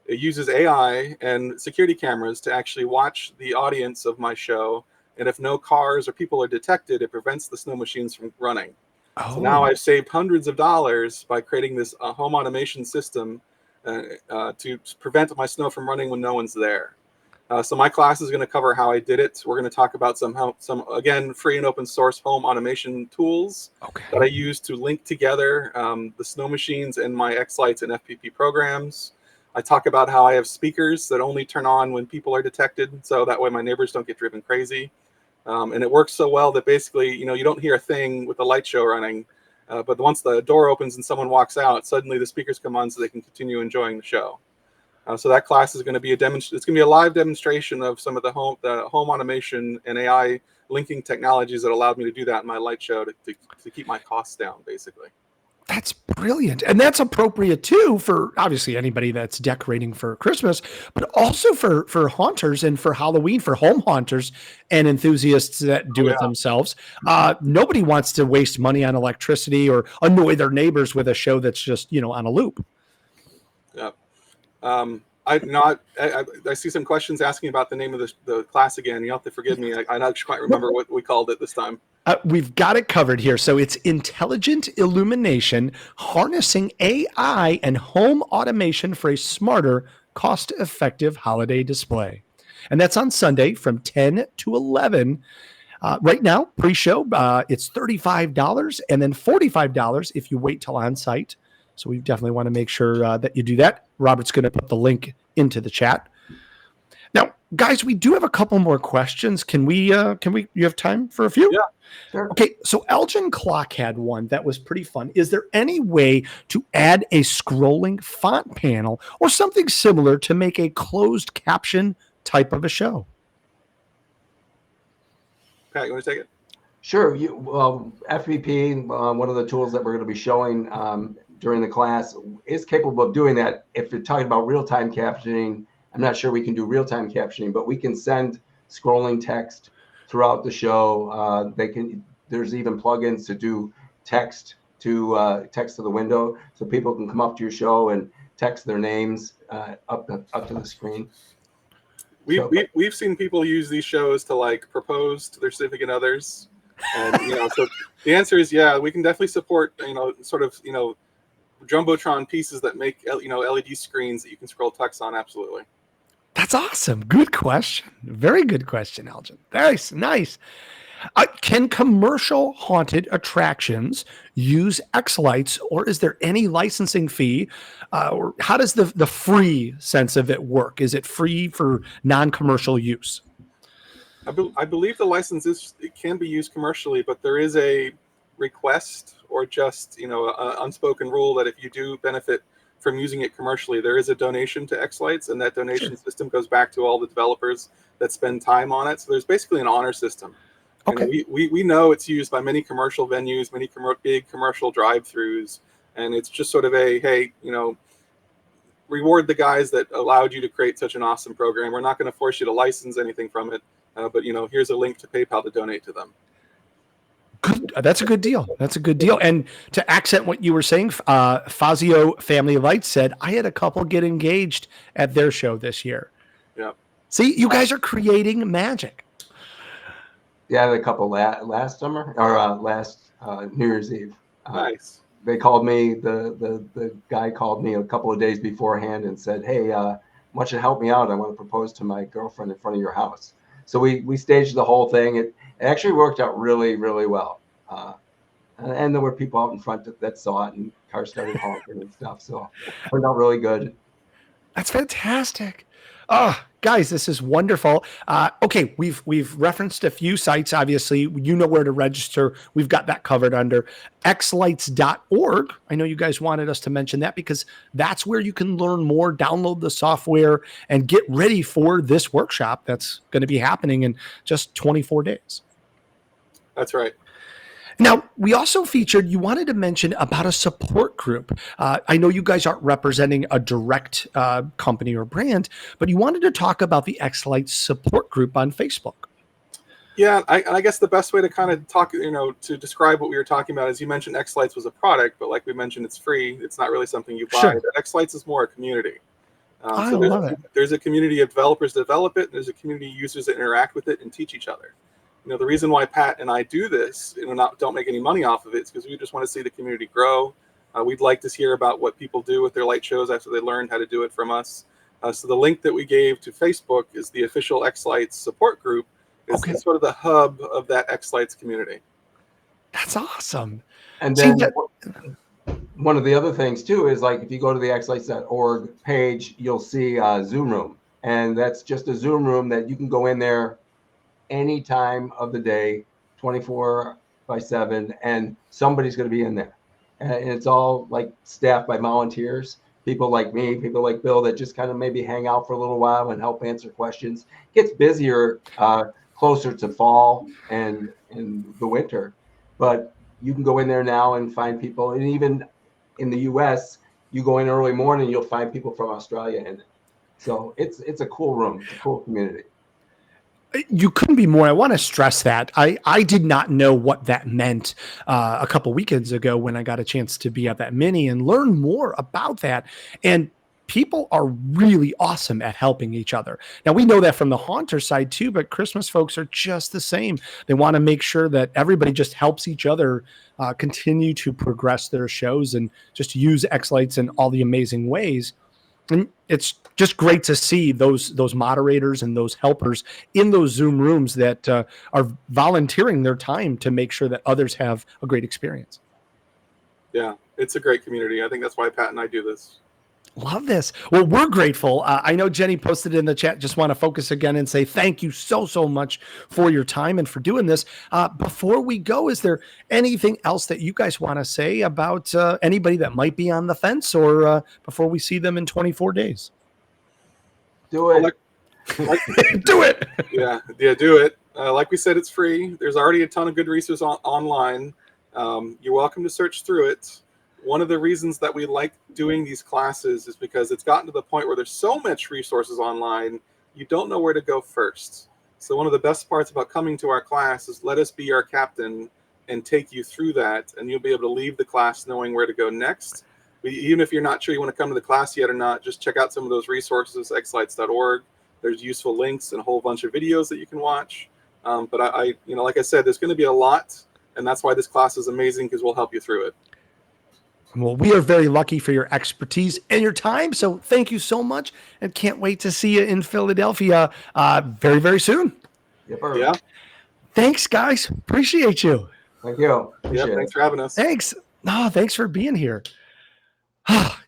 Speaker 4: It uses AI and security cameras to actually watch the audience of my show. And if no cars or people are detected, it prevents the snow machines from running. So now I've saved hundreds of dollars by creating this home automation system to prevent my snow from running when no one's there. So my class is going to cover how I did it. We're going to talk about some again, free and open source home automation tools that I use to link together the snow machines and my xLights and FPP programs. I talk about how I have speakers that only turn on when people are detected, so that way my neighbors don't get driven crazy. And it works so well that basically, you don't hear a thing with the light show running, but once the door opens and someone walks out, suddenly the speakers come on so they can continue enjoying the show. So that class is going to be it's going to be a live demonstration of some of the home automation and AI linking technologies that allowed me to do that in my light show to keep my costs down, basically.
Speaker 1: That's brilliant. And that's appropriate too for obviously anybody that's decorating for Christmas, but also for haunters and for Halloween, for home haunters and enthusiasts that do it themselves. Nobody wants to waste money on electricity or annoy their neighbors with a show that's just, on a loop.
Speaker 4: Yeah. I see some questions asking about the name of the class again. You have to forgive me. I don't quite remember what we called it this time.
Speaker 1: We've got it covered here. So it's Intelligent Illumination, Harnessing AI and Home Automation for a Smarter, Cost-Effective Holiday Display. And that's on Sunday from 10 to 11. Right now, pre-show, it's $35 and then $45 if you wait till on site. So we definitely want to make sure that you do that. Robert's going to put the link into the chat. Now, guys, we do have a couple more questions. Can we, you have time for a few?
Speaker 4: Yeah.
Speaker 5: Sure.
Speaker 1: Okay, so Elgin Clock had one that was pretty fun. Is there any way to add a scrolling font panel or something similar to make a closed caption type of a show?
Speaker 4: Pat, you want to take it?
Speaker 5: Sure. FPP, one of the tools that we're going to be showing during the class, is capable of doing that. If you're talking about real-time captioning, I'm not sure we can do real-time captioning, but we can send scrolling text throughout the show. There's even plugins to do text to the window, so people can come up to your show and text their names up to the screen.
Speaker 4: We've seen people use these shows to propose to their significant others, and so the answer is we can definitely support jumbotron pieces that make LED screens that you can scroll text on. Absolutely.
Speaker 1: That's awesome. Good question. Very good question, Elgin. Very nice. Can commercial haunted attractions use xLights, or is there any licensing fee? Or how does the free sense of it work? Is it free for non-commercial use?
Speaker 4: I believe the license it can be used commercially, but there is a request or just an unspoken rule that if you do benefit from using it commercially, there is a donation to xLights, and that donation system goes back to all the developers that spend time on it. So there's basically an honor system. Okay. We know it's used by many commercial venues, many big commercial drive-throughs, and it's just sort of reward the guys that allowed you to create such an awesome program. We're not going to force you to license anything from it, but here's a link to PayPal to donate to them.
Speaker 1: Good. That's a good deal. That's a good deal. And to accent what you were saying, Fazio Family Lights said, I had a couple get engaged at their show this year.
Speaker 4: Yeah.
Speaker 1: See, you guys are creating magic.
Speaker 5: Yeah, I had a couple last summer or last New Year's Eve.
Speaker 4: Nice.
Speaker 5: They called me, the guy called me a couple of days beforehand and said, hey, why don't you help me out? I want to propose to my girlfriend in front of your house. So we staged the whole thing. It actually worked out really, really well. And there were people out in front that saw it, and cars started honking and stuff. So it turned out really good.
Speaker 1: That's fantastic. Guys, this is wonderful. Okay, we've referenced a few sites. Obviously, you know where to register. We've got that covered under xlights.org. I know you guys wanted us to mention that because that's where you can learn more, download the software, and get ready for this workshop that's going to be happening in just 24 days.
Speaker 4: That's right.
Speaker 1: Now, we also featured, you wanted to mention about a support group. I know you guys aren't representing a direct company or brand, but you wanted to talk about the xLights support group on Facebook.
Speaker 4: Yeah, I guess the best way to kind of talk, to describe what we were talking about is you mentioned xLights was a product, but like we mentioned, it's free. It's not really something you buy.
Speaker 1: Sure.
Speaker 4: xLights is more a community.
Speaker 1: I
Speaker 4: So
Speaker 1: love it.
Speaker 4: there's a community of developers that develop it. There's a community of users that interact with it and teach each other. The reason why Pat and I do this, don't make any money off of it, is because we just want to see the community grow. We'd like to hear about what people do with their light shows after they learn how to do it from us. So the link that we gave to Facebook is the official xLights support group. It's sort of the hub of that xLights community.
Speaker 1: That's awesome.
Speaker 5: And then one of the other things too is, like, if you go to the xlights.org page, you'll see Zoom room, and that's just a Zoom room that you can go in there any time of the day, 24/7, and somebody's going to be in there. And it's all like staffed by volunteers, people like me, people like Bill, that just kind of maybe hang out for a little while and help answer questions. It gets busier closer to fall and in the winter, but you can go in there now and find people. And even in the US, you go in early morning, you'll find people from Australia in it. So it's a cool room. It's a cool community.
Speaker 1: You couldn't be more. I want to stress that. I did not know what that meant a couple weekends ago when I got a chance to be at that mini and learn more about that. And people are really awesome at helping each other. Now, we know that from the Haunter side too, but Christmas folks are just the same. They want to make sure that everybody just helps each other continue to progress their shows and just use xLights in all the amazing ways. And it's just great to see those moderators and those helpers in those Zoom rooms that are volunteering their time to make sure that others have a great experience.
Speaker 4: Yeah, it's a great community. I think that's why Pat and I do this.
Speaker 1: Love this. Well, we're grateful. I know Jenny posted in the chat. Just want to focus again and say thank you so much for your time and for doing this. Before we go, is there anything else that you guys want to say about anybody that might be on the fence, or before we see them in 24 days?
Speaker 5: Do it.
Speaker 1: Do it.
Speaker 4: Yeah, do it. Like we said, it's free. There's already a ton of good resources online. You're welcome to search through it. One of the reasons that we like doing these classes is because it's gotten to the point where there's so much resources online, you don't know where to go first. So one of the best parts about coming to our class is let us be our captain and take you through that, and you'll be able to leave the class knowing where to go next. Even if you're not sure you want to come to the class yet or not, just check out some of those resources, xlights.org. There's useful links and a whole bunch of videos that you can watch. But I like I said, there's going to be a lot, and that's why this class is amazing, because we'll help you through it.
Speaker 1: Well, we are very lucky for your expertise and your time. So thank you so much, and can't wait to see you in Philadelphia very, very soon.
Speaker 4: Yeah.
Speaker 1: Thanks, guys. Appreciate you.
Speaker 5: Thank you.
Speaker 4: Thanks for having us.
Speaker 1: Thanks. No, thanks for being here.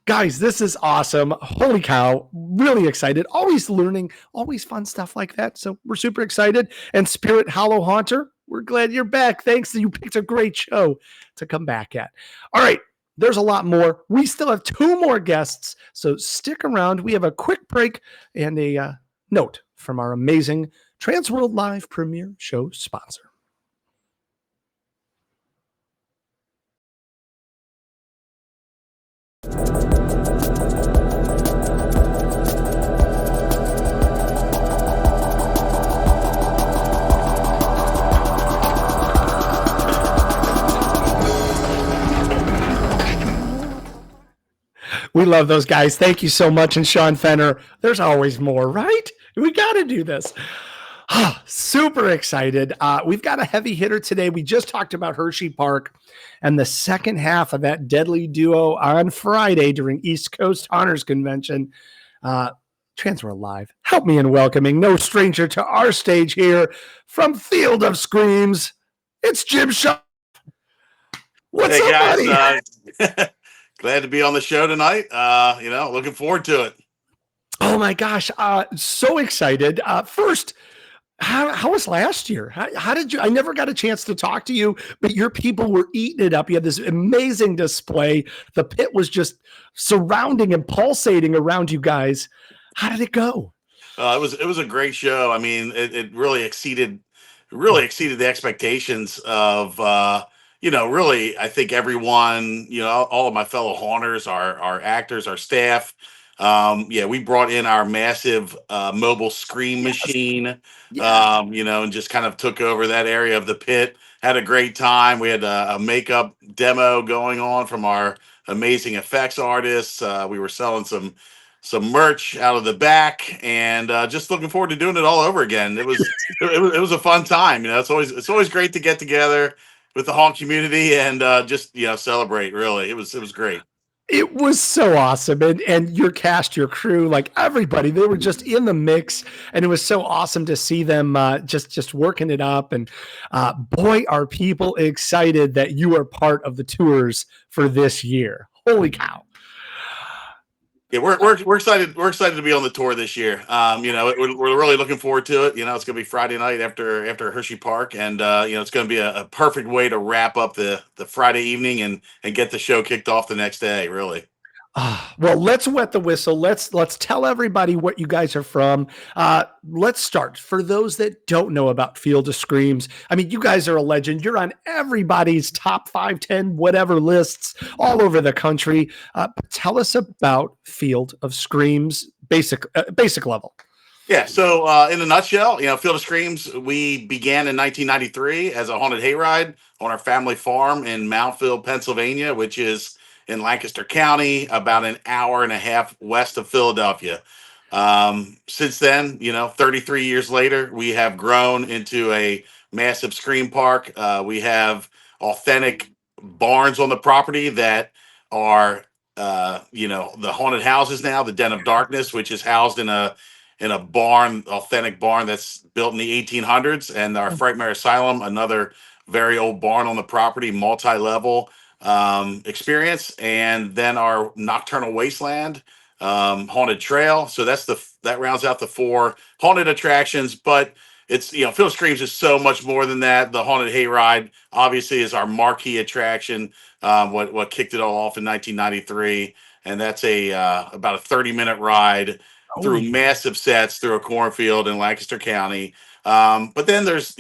Speaker 1: Guys, this is awesome. Holy cow. Really excited. Always learning, always fun stuff like that. So we're super excited. And Spirit Hollow Haunter, we're glad you're back. Thanks. You picked a great show to come back at. All right. There's a lot more. We still have 2 more guests, so stick around. We have a quick break and a note from our amazing TransWorld Live premiere show sponsor. We love those guys. Thank you so much. And Sean Fenner, there's always more, right? We got to do this. Super excited. We've got a heavy hitter today. We just talked about Hersheypark and the second half of that deadly duo on Friday during East Coast Honors Convention. TransWorld Live, help me in welcoming no stranger to our stage here from Field of Screams. It's Jim Schopf. What's up,
Speaker 6: guys?
Speaker 1: buddy?
Speaker 6: Glad to be on the show tonight. Looking forward to it.
Speaker 1: Oh my gosh. So excited. First, how was last year? How did you, I never got a chance to talk to you, but your people were eating it up. You had this amazing display. The pit was just surrounding and pulsating around you guys. How did it go?
Speaker 6: It was a great show. I mean, it really exceeded the expectations of, really, I think everyone, all of my fellow haunters, our actors, our staff, yeah, we brought in our massive mobile screen machine,
Speaker 1: Yeah.
Speaker 6: and just kind of took over that area of the pit. Had a great time. We had a makeup demo going on from our amazing effects artists. We were selling some merch out of the back, and just looking forward to doing it all over again. It was a fun time. It's always great to get together with the haunt community and just celebrate. Really, it was great.
Speaker 1: It was so awesome. And your cast, your crew, like everybody, they were just in the mix. And it was so awesome to see them just working it up. And boy, are people excited that you are part of the tours for this year. Holy cow.
Speaker 6: Yeah, we're excited. We're excited to be on the tour this year. We're really looking forward to it. It's going to be Friday night after Hersheypark, and it's going to be a perfect way to wrap up the Friday evening and get the show kicked off the next day. Really.
Speaker 1: Well, let's wet the whistle. Let's tell everybody what you guys are from. Let's start. For those that don't know about Field of Screams, I mean, you guys are a legend. You're on everybody's top 5, 10, whatever lists all over the country. Tell us about Field of Screams, basic level.
Speaker 6: Yeah. So, in a nutshell, Field of Screams, we began in 1993 as a haunted hayride on our family farm in Mountfield, Pennsylvania, which is in Lancaster County, about an hour and a half west of Philadelphia. Since then, 33 years later, we have grown into a massive scream park. We have authentic barns on the property that are, the haunted houses now, the Den of Darkness, which is housed in a barn, authentic barn that's built in the 1800s, and our Frightmare Asylum, another very old barn on the property, multi-level experience, and then our Nocturnal Wasteland, haunted trail. So that rounds out the 4 haunted attractions. But it's Field of Screams is so much more than that. The haunted hayride obviously is our marquee attraction. What kicked it all off in 1993, and that's about a 30-minute ride through massive sets through a cornfield in Lancaster County. But then there's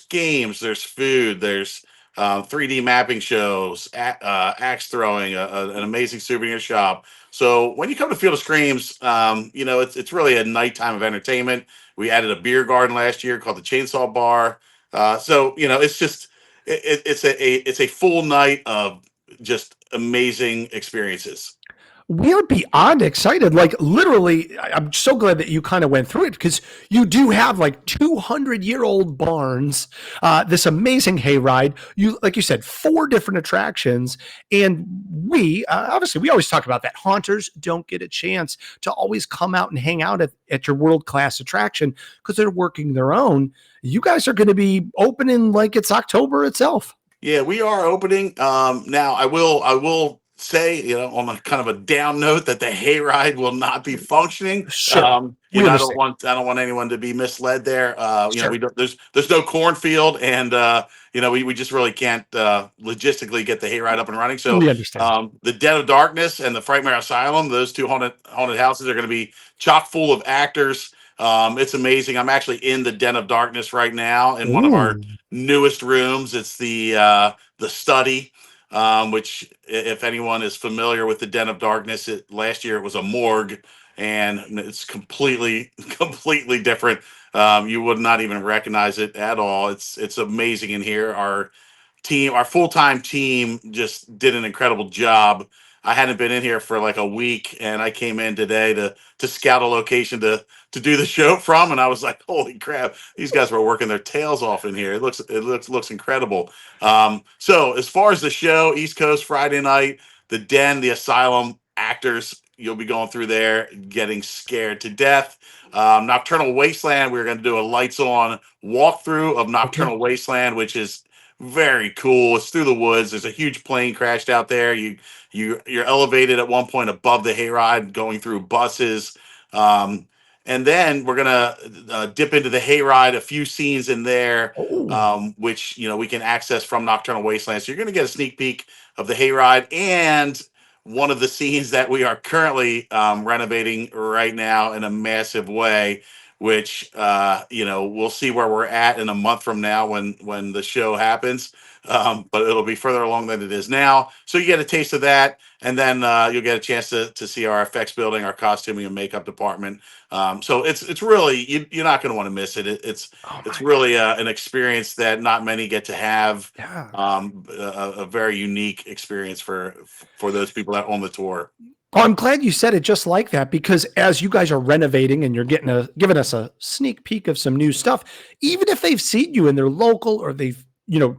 Speaker 6: games, there's food, there's 3D mapping shows, axe throwing, an amazing souvenir shop. So when you come to Field of Screams, it's really a nighttime of entertainment. We added a beer garden last year called the Chainsaw Bar. It's just it's a full night of just amazing experiences.
Speaker 1: We're beyond excited. Like literally, I'm so glad that you kind of went through it because you do have like 200-year-old barns, this amazing hayride. Like you said, 4 different attractions, and we obviously we always talk about that. Haunters don't get a chance to always come out and hang out at your world-class attraction because they're working their own. You guys are going to be opening like it's October itself.
Speaker 6: Yeah, we are opening. Now I will say, on a kind of a down note, that the hayride will not be functioning.
Speaker 1: Sure.
Speaker 6: I don't want anyone to be misled there.
Speaker 1: Sure.
Speaker 6: We don't, there's no cornfield, and we just really can't logistically get the hayride up and running. So
Speaker 1: We understand.
Speaker 6: the Den of Darkness and the Frightmare Asylum, those 2 haunted houses, are going to be chock full of actors. It's amazing. I'm actually in the Den of Darkness right now in one of our newest rooms. It's the study, which, if anyone is familiar with the Den of Darkness, last year it was a morgue, and it's completely different. You would not even recognize it at all. It's amazing in here. Our full-time team just did an incredible job. I hadn't been in here for like a week, and I came in today to scout a location to do the show from, and I was like, holy crap, these guys were working their tails off in here. It looks incredible. So as far as the show, East Coast Friday night, the Den, the Asylum actors, you'll be going through there getting scared to death. Nocturnal Wasteland, we're going to do a lights on walkthrough of Nocturnal Wasteland, which is very cool. It's through the woods. There's a huge plane crashed out there. You're elevated at one point above the hayride, going through buses. And then we're gonna dip into the hayride, a few scenes in there, which we can access from Nocturnal Wasteland. So you're gonna get a sneak peek of the hayride and one of the scenes that we are currently renovating right now in a massive way. which we'll see where we're at in a month from now when the show happens. But it'll be further along than it is now. So you get a taste of that, and then you'll get a chance to see our effects building, our costuming and makeup department. So it's really you're not going to want to miss it. It's really an experience that not many get to have.
Speaker 1: Yeah.
Speaker 6: A very unique experience for those people that own the tour.
Speaker 1: Well, I'm glad you said it just like that, because as you guys are renovating and you're giving us a sneak peek of some new stuff, even if they've seen you in their local or they've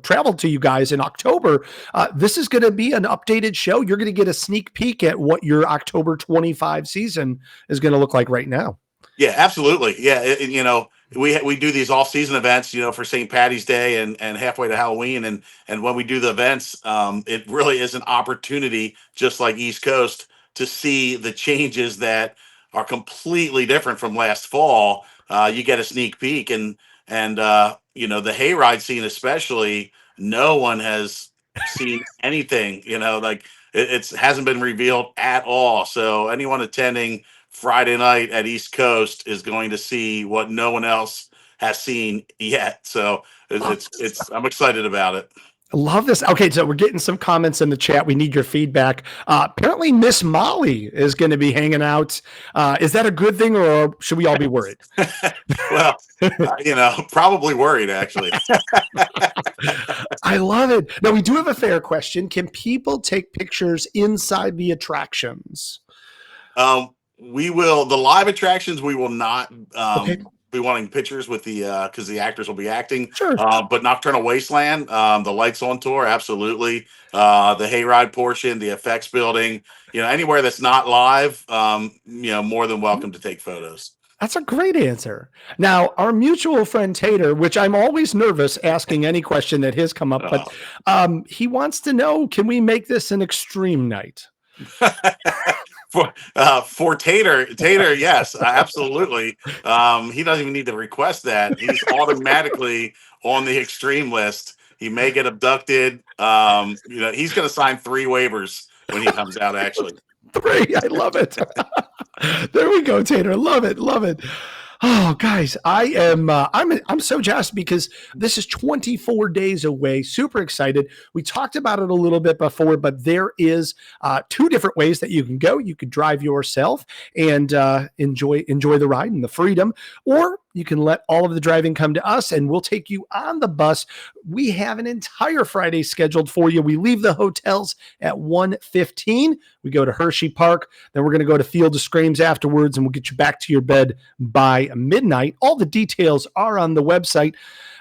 Speaker 1: traveled to you guys in October, this is going to be an updated show. You're going to get a sneak peek at what your October 25 season is going to look like right now.
Speaker 6: Yeah, absolutely. Yeah, we do these off-season events, for St. Patty's Day and halfway to Halloween, and when we do the events, it really is an opportunity, just like East Coast, to see the changes that are completely different from last fall. You get a sneak peek, and the hayride scene especially, no one has seen anything. Like it hasn't been revealed at all. So anyone attending Friday night at East Coast is going to see what no one else has seen yet. So I'm excited about it.
Speaker 1: I love this. Okay, so we're getting some comments in the chat. We need your feedback. Apparently, Miss Molly is going to be hanging out. Is that a good thing, or should we all be worried?
Speaker 6: Well, probably worried, actually.
Speaker 1: I love it. Now, we do have a fair question. Can people take pictures inside the attractions?
Speaker 6: We will. The live attractions, we will not.
Speaker 1: Okay.
Speaker 6: Be wanting pictures with the because the actors will be acting.
Speaker 1: Sure.
Speaker 6: But Nocturnal Wasteland, the lights on tour, absolutely. The hayride portion, the effects building, anywhere that's not live, more than welcome to take photos.
Speaker 1: That's a great answer. Now, our mutual friend Tater, which I'm always nervous asking any question that has come up, but he wants to know, can we make this an extreme night?
Speaker 6: For Tater, yes, absolutely. He doesn't even need to request that. He's automatically on the extreme list. He may get abducted. He's going to sign 3 waivers when he comes out. Actually,
Speaker 1: 3. I love it. There we go, Tater. Love it. Love it. Oh, guys, I'm so jazzed because this is 24 days away. Super excited. We talked about it a little bit before, but there is 2 different ways that you can go. You could drive yourself and enjoy the ride and the freedom, or you can let all of the driving come to us and we'll take you on the bus. We have an entire Friday scheduled for you. We leave the hotels at 1:15. We go to Hersheypark. Then we're going to go to Field of Screams afterwards, and we'll get you back to your bed by midnight. All the details are on the website.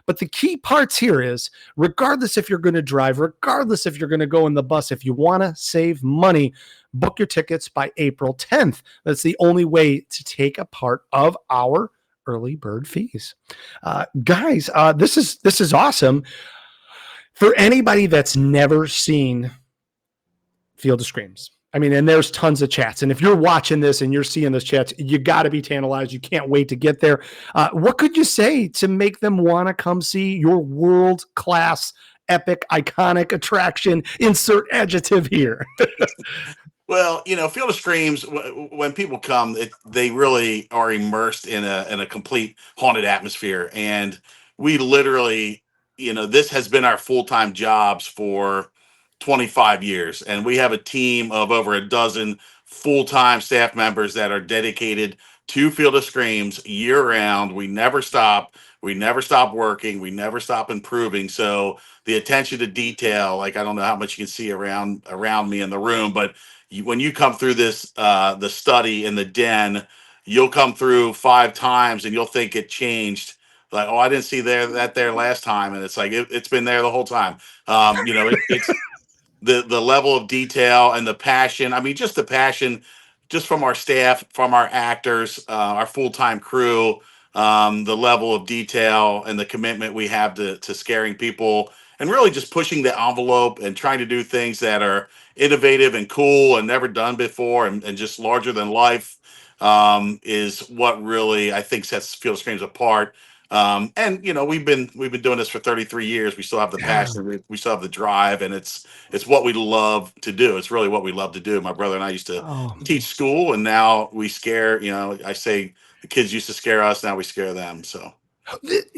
Speaker 1: But the key parts here is, regardless if you're going to drive, regardless if you're going to go in the bus, if you want to save money, book your tickets by April 10th. That's the only way to take a part of our early bird fees. Guys, this is awesome. For anybody that's never seen Field of Screams, I mean, and there's tons of chats. And if you're watching this and you're seeing those chats, you got to be tantalized. You can't wait to get there. What could you say to make them want to come see your world-class, epic, iconic attraction? Insert adjective here.
Speaker 6: Well, Field of Screams, when people come, they really are immersed in a complete haunted atmosphere. And we literally, this has been our full-time jobs for 25 years. And we have a team of over a dozen full-time staff members that are dedicated to Field of Screams year-round. We never stop. We never stop working. We never stop improving. So the attention to detail, like, I don't know how much you can see around me in the room, but when you come through this, the study in the den, you'll come through 5 times and you'll think it changed. Like, oh, I didn't see that there last time. And it's like, it's been there the whole time. It's the level of detail and the passion. I mean, just the passion, just from our staff, from our actors, our full-time crew, the level of detail and the commitment we have to scaring people and really just pushing the envelope and trying to do things that are innovative and cool and never done before and just larger than life is what really, I think, sets Field of Screams apart. And we've been doing this for 33 years. We still have the passion, we still have the drive, and it's what we love to do. It's really what we love to do. My brother and I used to teach school, and now we scare. I say the kids used to scare us, now we scare them. So.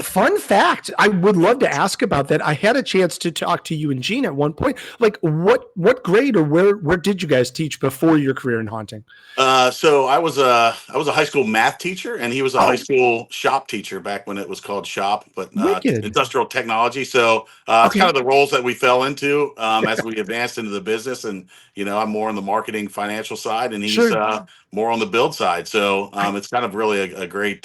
Speaker 1: Fun fact, I would love to ask about that. I had a chance to talk to you and Gene at one point. Like, what grade or where did you guys teach before your career in haunting?
Speaker 6: So I was a high school math teacher, and he was a high school shop teacher back when it was called Schopf, but industrial technology. So it's kind of the roles that we fell into as we advanced into the business. And I'm more on the marketing, financial side, and he's more on the build side. So it's kind of really a great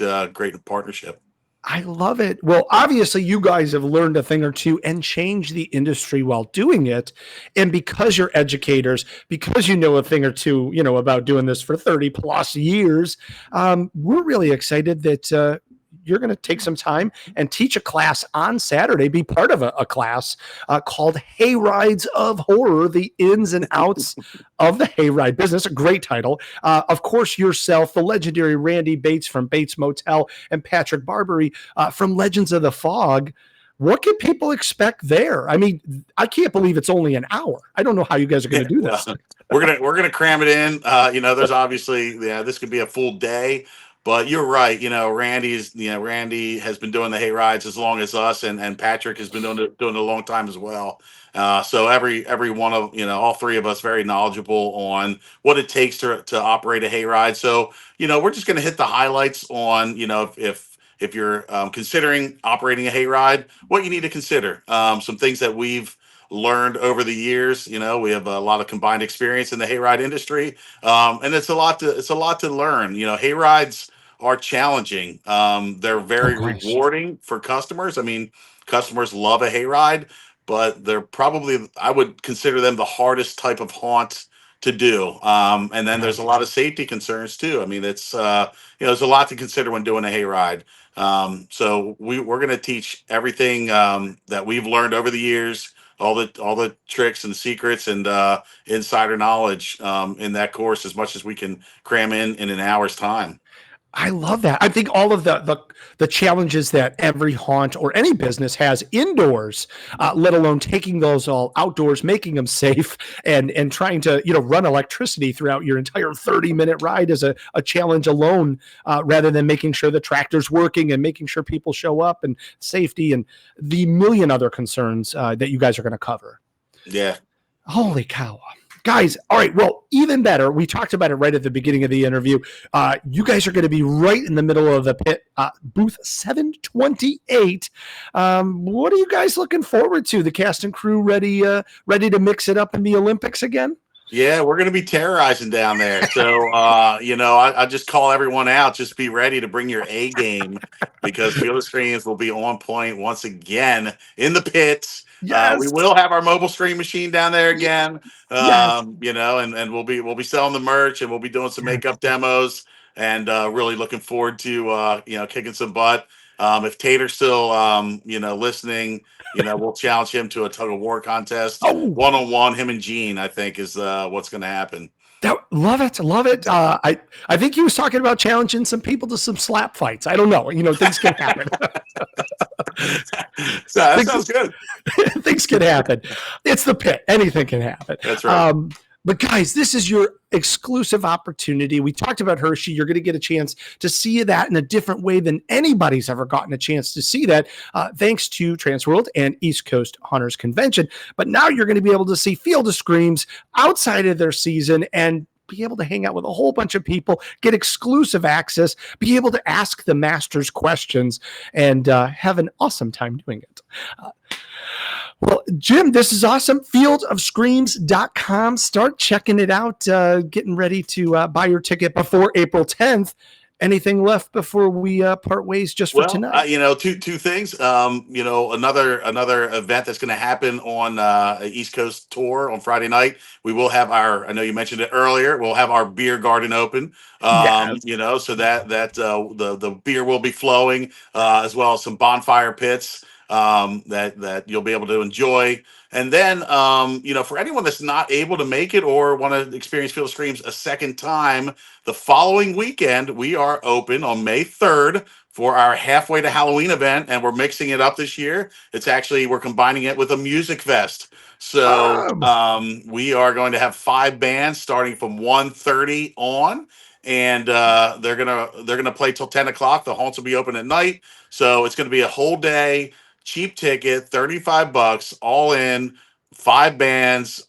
Speaker 6: partnership.
Speaker 1: I love it. Well, obviously you guys have learned a thing or two and changed the industry while doing it. And because you're educators, because you know a thing or two, about doing this for 30 plus years, we're really excited that you're going to take some time and teach a class on Saturday, be part of a class called Hayrides of Horror, the ins and outs of the hayride business. A great title. Of course, yourself, the legendary Randy Bates from Bates Motel, and Patrick Barbary from Legends of the Fog. What can people expect there? I mean, I can't believe it's only an hour. I don't know how you guys are going to do this.
Speaker 6: We're gonna cram it in. There's obviously this could be a full day. But you're right. Randy has been doing the hay rides as long as us, and Patrick has been doing it a long time as well. So every one of all three of us very knowledgeable on what it takes to operate a hay ride. So we're just going to hit the highlights on if you're considering operating a hay ride, what you need to consider. Some things that we've learned over the years. We have a lot of combined experience in the hayride industry, and it's a lot to learn. Hay rides are challenging. They're very rewarding for customers. I mean, customers love a hayride, but they're probably, I would consider them the hardest type of haunt to do. And then there's a lot of safety concerns too. I mean, it's there's a lot to consider when doing a hayride. So we're going to teach everything that we've learned over the years, all the tricks and secrets and insider knowledge in that course, as much as we can cram in an hour's time.
Speaker 1: I love that. I think all of the challenges that every haunt or any business has indoors, let alone taking those all outdoors, making them safe, and trying to run electricity throughout your entire 30-minute ride is a challenge alone, rather than making sure the tractor's working and making sure people show up and safety and the million other concerns that you guys are going to cover.
Speaker 6: Yeah.
Speaker 1: Holy cow. Guys, all right, well, even better, we talked about it right at the beginning of the interview. You guys are going to be right in the middle of the pit, booth 728. What are you guys looking forward to? The cast and crew ready to mix it up in the Olympics again?
Speaker 6: Yeah, we're going to be terrorizing down there. So, I just call everyone out. Just be ready to bring your A game, because Field of Streams will be on point once again in the pits.
Speaker 1: Yes.
Speaker 6: We will have our mobile stream machine down there again.
Speaker 1: Yes.
Speaker 6: And we'll be selling the merch, and we'll be doing some makeup demos, and really looking forward to kicking some butt. If Tater's still listening, we'll challenge him to a tug of war contest. One-on-one, him and Gene, I think, is what's going to happen.
Speaker 1: Love it. I think he was talking about challenging some people to some slap fights. I don't know. Things can happen.
Speaker 6: That sounds good.
Speaker 1: Things can happen. It's the pit. Anything can happen.
Speaker 6: That's right.
Speaker 1: But guys, this is your exclusive opportunity. We talked about Hershey. You're going to get a chance to see that in a different way than anybody's ever gotten a chance to see that, thanks to TransWorld and East Coast Hunters Convention. But now you're going to be able to see Field of Screams outside of their season and be able to hang out with a whole bunch of people, get exclusive access, be able to ask the masters questions, and have an awesome time doing it. Well, Jim, this is awesome. Fieldofscreams.com. Start checking it out, getting ready to buy your ticket before April 10th. Anything left before we part ways just for tonight?
Speaker 6: Two things. Another event that's going to happen on East Coast tour on Friday night. We will have I know you mentioned it earlier, we'll have our beer garden open.
Speaker 1: Yes.
Speaker 6: So that the beer will be flowing, as well as some bonfire pits. that you'll be able to enjoy. And then, for anyone that's not able to make it or want to experience Field of Screams a second time, the following weekend, we are open on May 3rd for our halfway to Halloween event, and we're mixing it up this year. We're combining it with a music fest. So we are going to have 5 bands starting from 1:30 on, and they're gonna play till 10 o'clock. The haunts will be open at night, so it's gonna be a whole day, cheap ticket, $35, all in, 5 bands.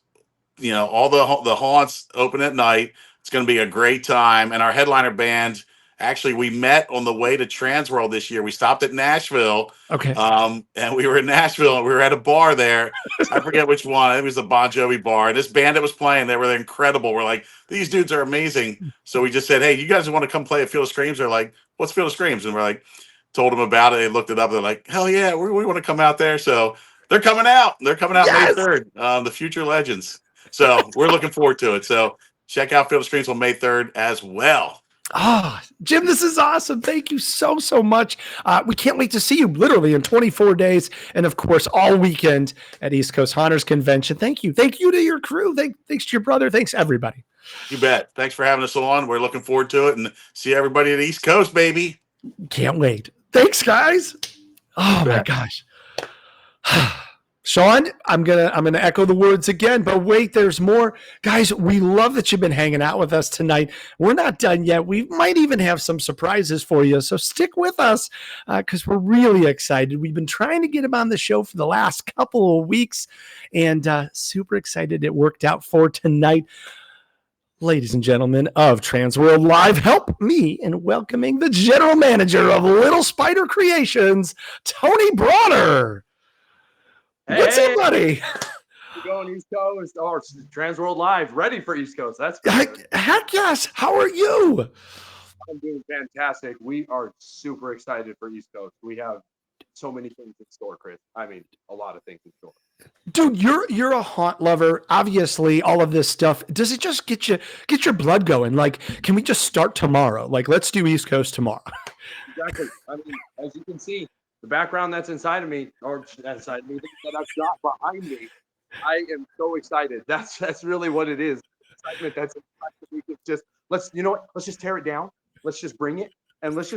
Speaker 6: All the haunts open at night. It's going to be a great time. And our headliner band, actually, we met on the way to TransWorld this year. We stopped at Nashville.
Speaker 1: Okay.
Speaker 6: And we were in Nashville and we were at a bar there. I forget which one. I think it was the Bon Jovi bar. And this band that was playing, they were incredible. We're like, these dudes are amazing. So we just said, hey, you guys want to come play at Field of Screams? They're like, what's Field of Screams? And we're like, told them about it. They looked it up. They're like, hell yeah, we want to come out there. So they're coming out. They're coming out
Speaker 1: Yes!
Speaker 6: May 3rd. The Future Legends. So we're looking forward to it. So check out Field of Screams on May 3rd as well.
Speaker 1: Jim, this is awesome. Thank you so much. We can't wait to see you literally in 24 days. And of course, all weekend at East Coast Haunters Convention. Thank you. Thank you to your crew. Thanks to your brother. Thanks everybody.
Speaker 6: You bet. Thanks for having us on. We're looking forward to it, and see everybody at East Coast, baby.
Speaker 1: Can't wait. Thanks, guys. Oh my gosh. Sean, I'm gonna echo the words again, but wait, there's more. Guys, we love that you've been hanging out with us tonight. We're not done yet. We might even have some surprises for you, so stick with us because we're really excited. We've been trying to get him on the show for the last couple of weeks, and super excited it worked out for tonight. Ladies and gentlemen of TransWorld Live, help me in welcoming the general manager of Little Spider Creations, Tony Brawner.
Speaker 7: Hey,
Speaker 1: what's up, buddy?
Speaker 7: We're going East Coast or TransWorld Live, ready for East Coast. That's
Speaker 1: heck yes. How are you?
Speaker 7: I'm doing fantastic. We are super excited for East Coast. We have so many things in store, Chris. I mean, a lot of things in store.
Speaker 1: Dude, you're a haunt lover. Obviously, all of this stuff. Does it just get your blood going? Like, can we just start tomorrow? Like, let's do East Coast tomorrow.
Speaker 7: Exactly. I mean, as you can see, the background that's inside of me, or inside me, that I've got behind me, I am so excited. That's really what it is. Excitement. That's we could just let's just tear it down. Let's just bring it, and let's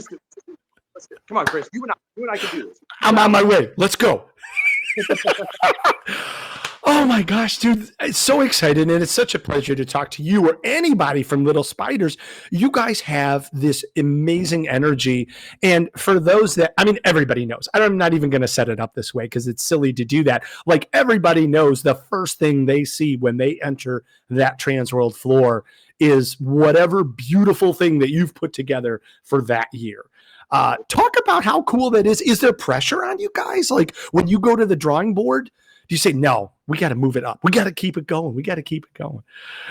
Speaker 7: come on, Chris. You and I can do this.
Speaker 1: I'm on my way. Let's go. Oh my gosh, dude. It's so exciting. And it's such a pleasure to talk to you or anybody from Little Spiders. You guys have this amazing energy. And for those that, I mean, everybody knows. I'm not even going to set it up this way because it's silly to do that. Like, everybody knows the first thing they see when they enter that TransWorld floor is whatever beautiful thing that you've put together for that year. Talk about how cool that is. Is there pressure on you guys? Like, when you go to the drawing board, do you say, no, we got to move it up. We got to keep it going. We got to keep it going.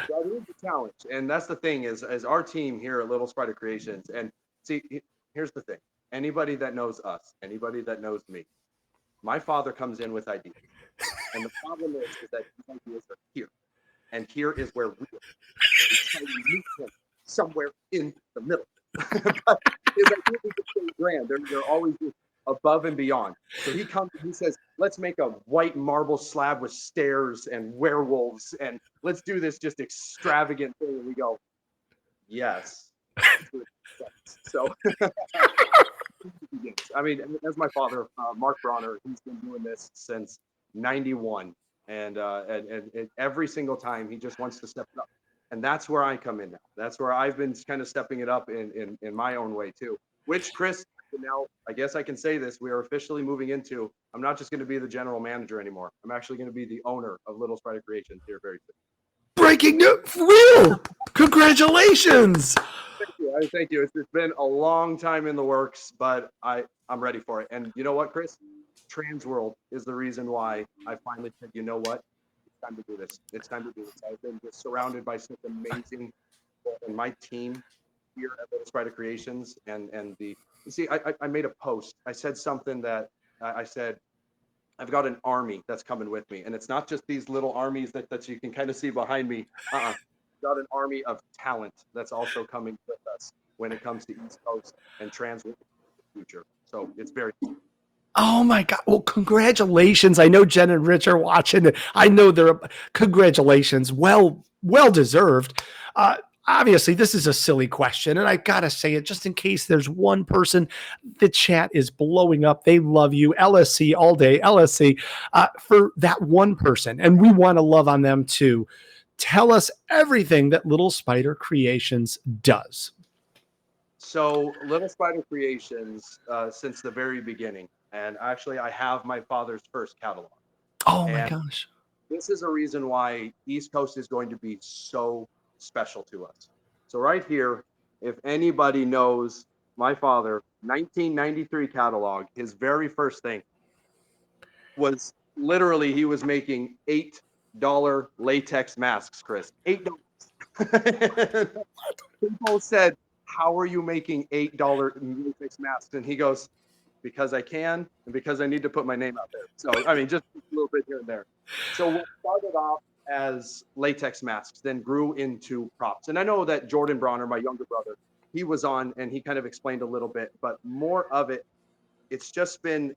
Speaker 7: That is the challenge. And that's the thing is, as our team here at Little Spider Creations, and see, here's the thing. Anybody that knows us, anybody that knows me, my father comes in with ideas. And the problem is that these ideas are here. And here is where we are. Somewhere in the middle. But his ideas are so grand. They're always just above and beyond. So he comes and he says, let's make a white marble slab with stairs and werewolves, and let's do this just extravagant thing. And we go, yes. So, I mean, as my father, Mark Brawner, he's been doing this since '91, and every single time he just wants to step it up. And that's where I come in now. That's where I've been kind of stepping it up in my own way too. Which, Chris, now I guess I can say this: we are officially moving into. I'm not just going to be the general manager anymore. I'm actually going to be the owner of Little Spider Creations here very soon.
Speaker 1: Breaking news! Real! Congratulations!
Speaker 7: Thank you. It's been a long time in the works, but I'm ready for it. And you know what, Chris? TransWorld is the reason why I finally said, you know what? It's time to do this. It's time to do this. I've been just surrounded by such amazing people, and my team here at Little Spider Creations, and you see, I made a post. I said something that I said, I've got an army that's coming with me, and it's not just these little armies that you can kind of see behind me. I've got an army of talent that's also coming with us when it comes to East Coast and TransWorld in the future. So it's very cool.
Speaker 1: Oh my God. Well, congratulations. I know Jen and Rich are watching. I know they're congratulations. Well deserved. Obviously, this is a silly question, and I gotta say it just in case there's one person. The chat is blowing up. They love you, LSC all day, LSC, for that one person, and we want to love on them too. Tell us everything that Little Spider Creations does.
Speaker 7: So Little Spider Creations, since the very beginning, and actually I have my father's first catalog.
Speaker 1: Oh my
Speaker 7: And
Speaker 1: gosh.
Speaker 7: this is a reason why East Coast is going to be so special to us. So right here, if anybody knows my father, 1993 catalog, his very first thing was literally he was making $8 latex masks, Chris. $8. People said, "How are you making $8 latex masks?" And he goes, "Because I can, and because I need to put my name out there." So I mean, just a little bit here and there. So what started off as latex masks then grew into props. And I know that Jordan Brawner, my younger brother, he was on and he kind of explained a little bit, but more of it, it's just been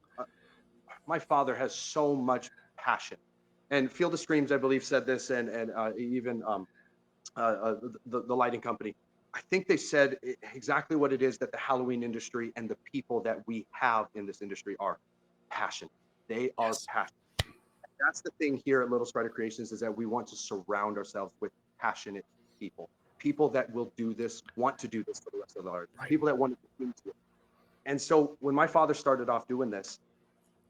Speaker 7: my father has so much passion. And Field of Screams, I believe, said this, and even the lighting company. I think they said exactly what it is that the Halloween industry and the people that we have in this industry are passionate. They are passionate. That's the thing here at Little Spider Creations is that we want to surround ourselves with passionate people, people that will do this, want to do this for the rest of their lives, people that want to get into it. And so when my father started off doing this,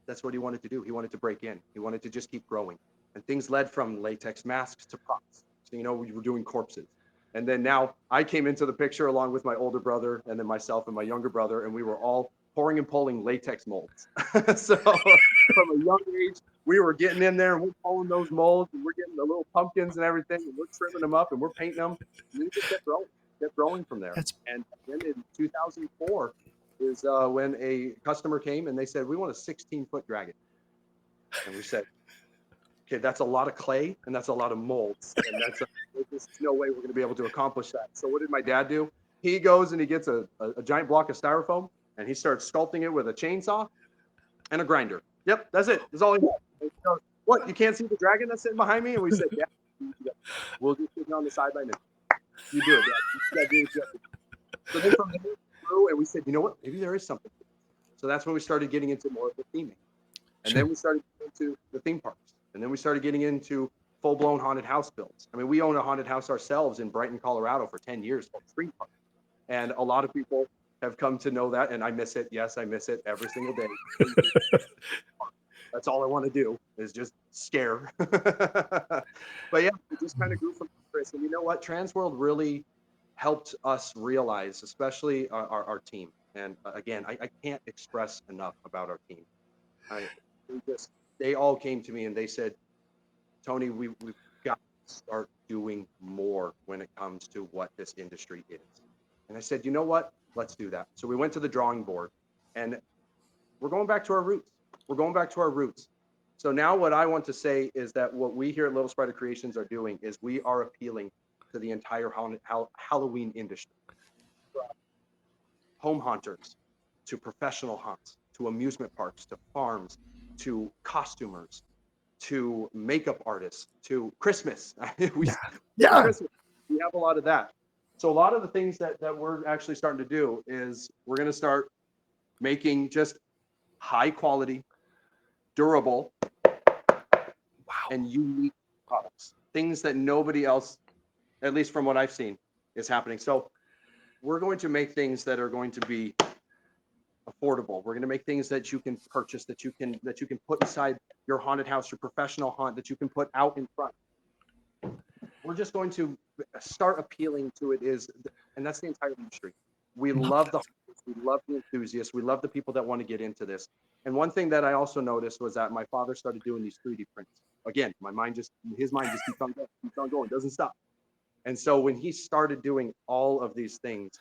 Speaker 7: that's what he wanted to do. He wanted to break in. He wanted to just keep growing. And things led from latex masks to props. So, we were doing corpses. And then now I came into the picture along with my older brother and then myself and my younger brother, and we were all pouring and pulling latex molds. So from a young age, we were getting in there and we're pulling those molds and we're getting the little pumpkins and everything and we're trimming them up and we're painting them. And we just kept growing from there. And then in 2004, is when a customer came and they said, "We want a 16-foot dragon." And we said, "Okay, that's a lot of clay and that's a lot of molds. And there's no way we're going to be able to accomplish that." So what did my dad do? He goes and he gets a giant block of styrofoam and he starts sculpting it with a chainsaw and a grinder. Yep, that's it. That's all he had. And he goes, "What, you can't see the dragon that's sitting behind me?" And we said, "Yeah, we'll just sit on the sideline and you do it. Yeah. So then from there, and we said, "You know what? Maybe there is something." So that's when we started getting into more of the theming. And then we started getting into the theme parks. And then we started getting into full-blown haunted house builds. I mean, we own a haunted house ourselves in Brighton, Colorado for 10 years called Spring Park. And a lot of people have come to know that. And I miss it. Yes, I miss it every single day. That's all I want to do is just scare. But yeah, it just kind of grew from Chris. And you know what? TransWorld really helped us realize, especially our team. And again, I can't express enough about our team. They all came to me and they said, "Tony, we've got to start doing more when it comes to what this industry is." And I said, "You know what? Let's do that." So we went to the drawing board and we're going back to our roots. We're going back to our roots. So now what I want to say is that what we here at Little Spider Creations are doing is we are appealing to the entire Halloween industry. Home haunters, to professional haunts, to amusement parks, to farms, to costumers, to makeup artists, to Christmas. Christmas, we have a lot of that. So a lot of the things that we're actually starting to do is we're going to start making just high quality, durable, and unique products. Things that nobody else, at least from what I've seen, is happening. So we're going to make things that are going to be affordable. We're going to make things that you can purchase, that you can put inside your haunted house, your professional haunt, that you can put out in front. We're just going to start appealing to it and that's the entire industry. We love the enthusiasts. We love the people that want to get into this. And one thing that I also noticed was that my father started doing these 3D prints. Again, his mind just keeps on going, doesn't stop. And so when he started doing all of these things,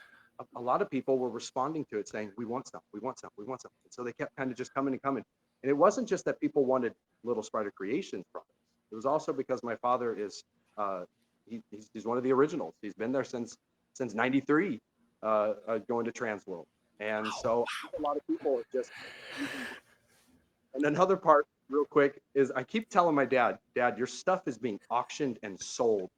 Speaker 7: a lot of people were responding to it saying, "We want some, we want some, we want some." And so they kept kind of just coming and coming. And it wasn't just that people wanted Little Spider Creations products. It was also because my father is, he's one of the originals. He's been there since 93, going to TransWorld. And so a lot of people are just And another part, real quick, is I keep telling my dad, your stuff is being auctioned and sold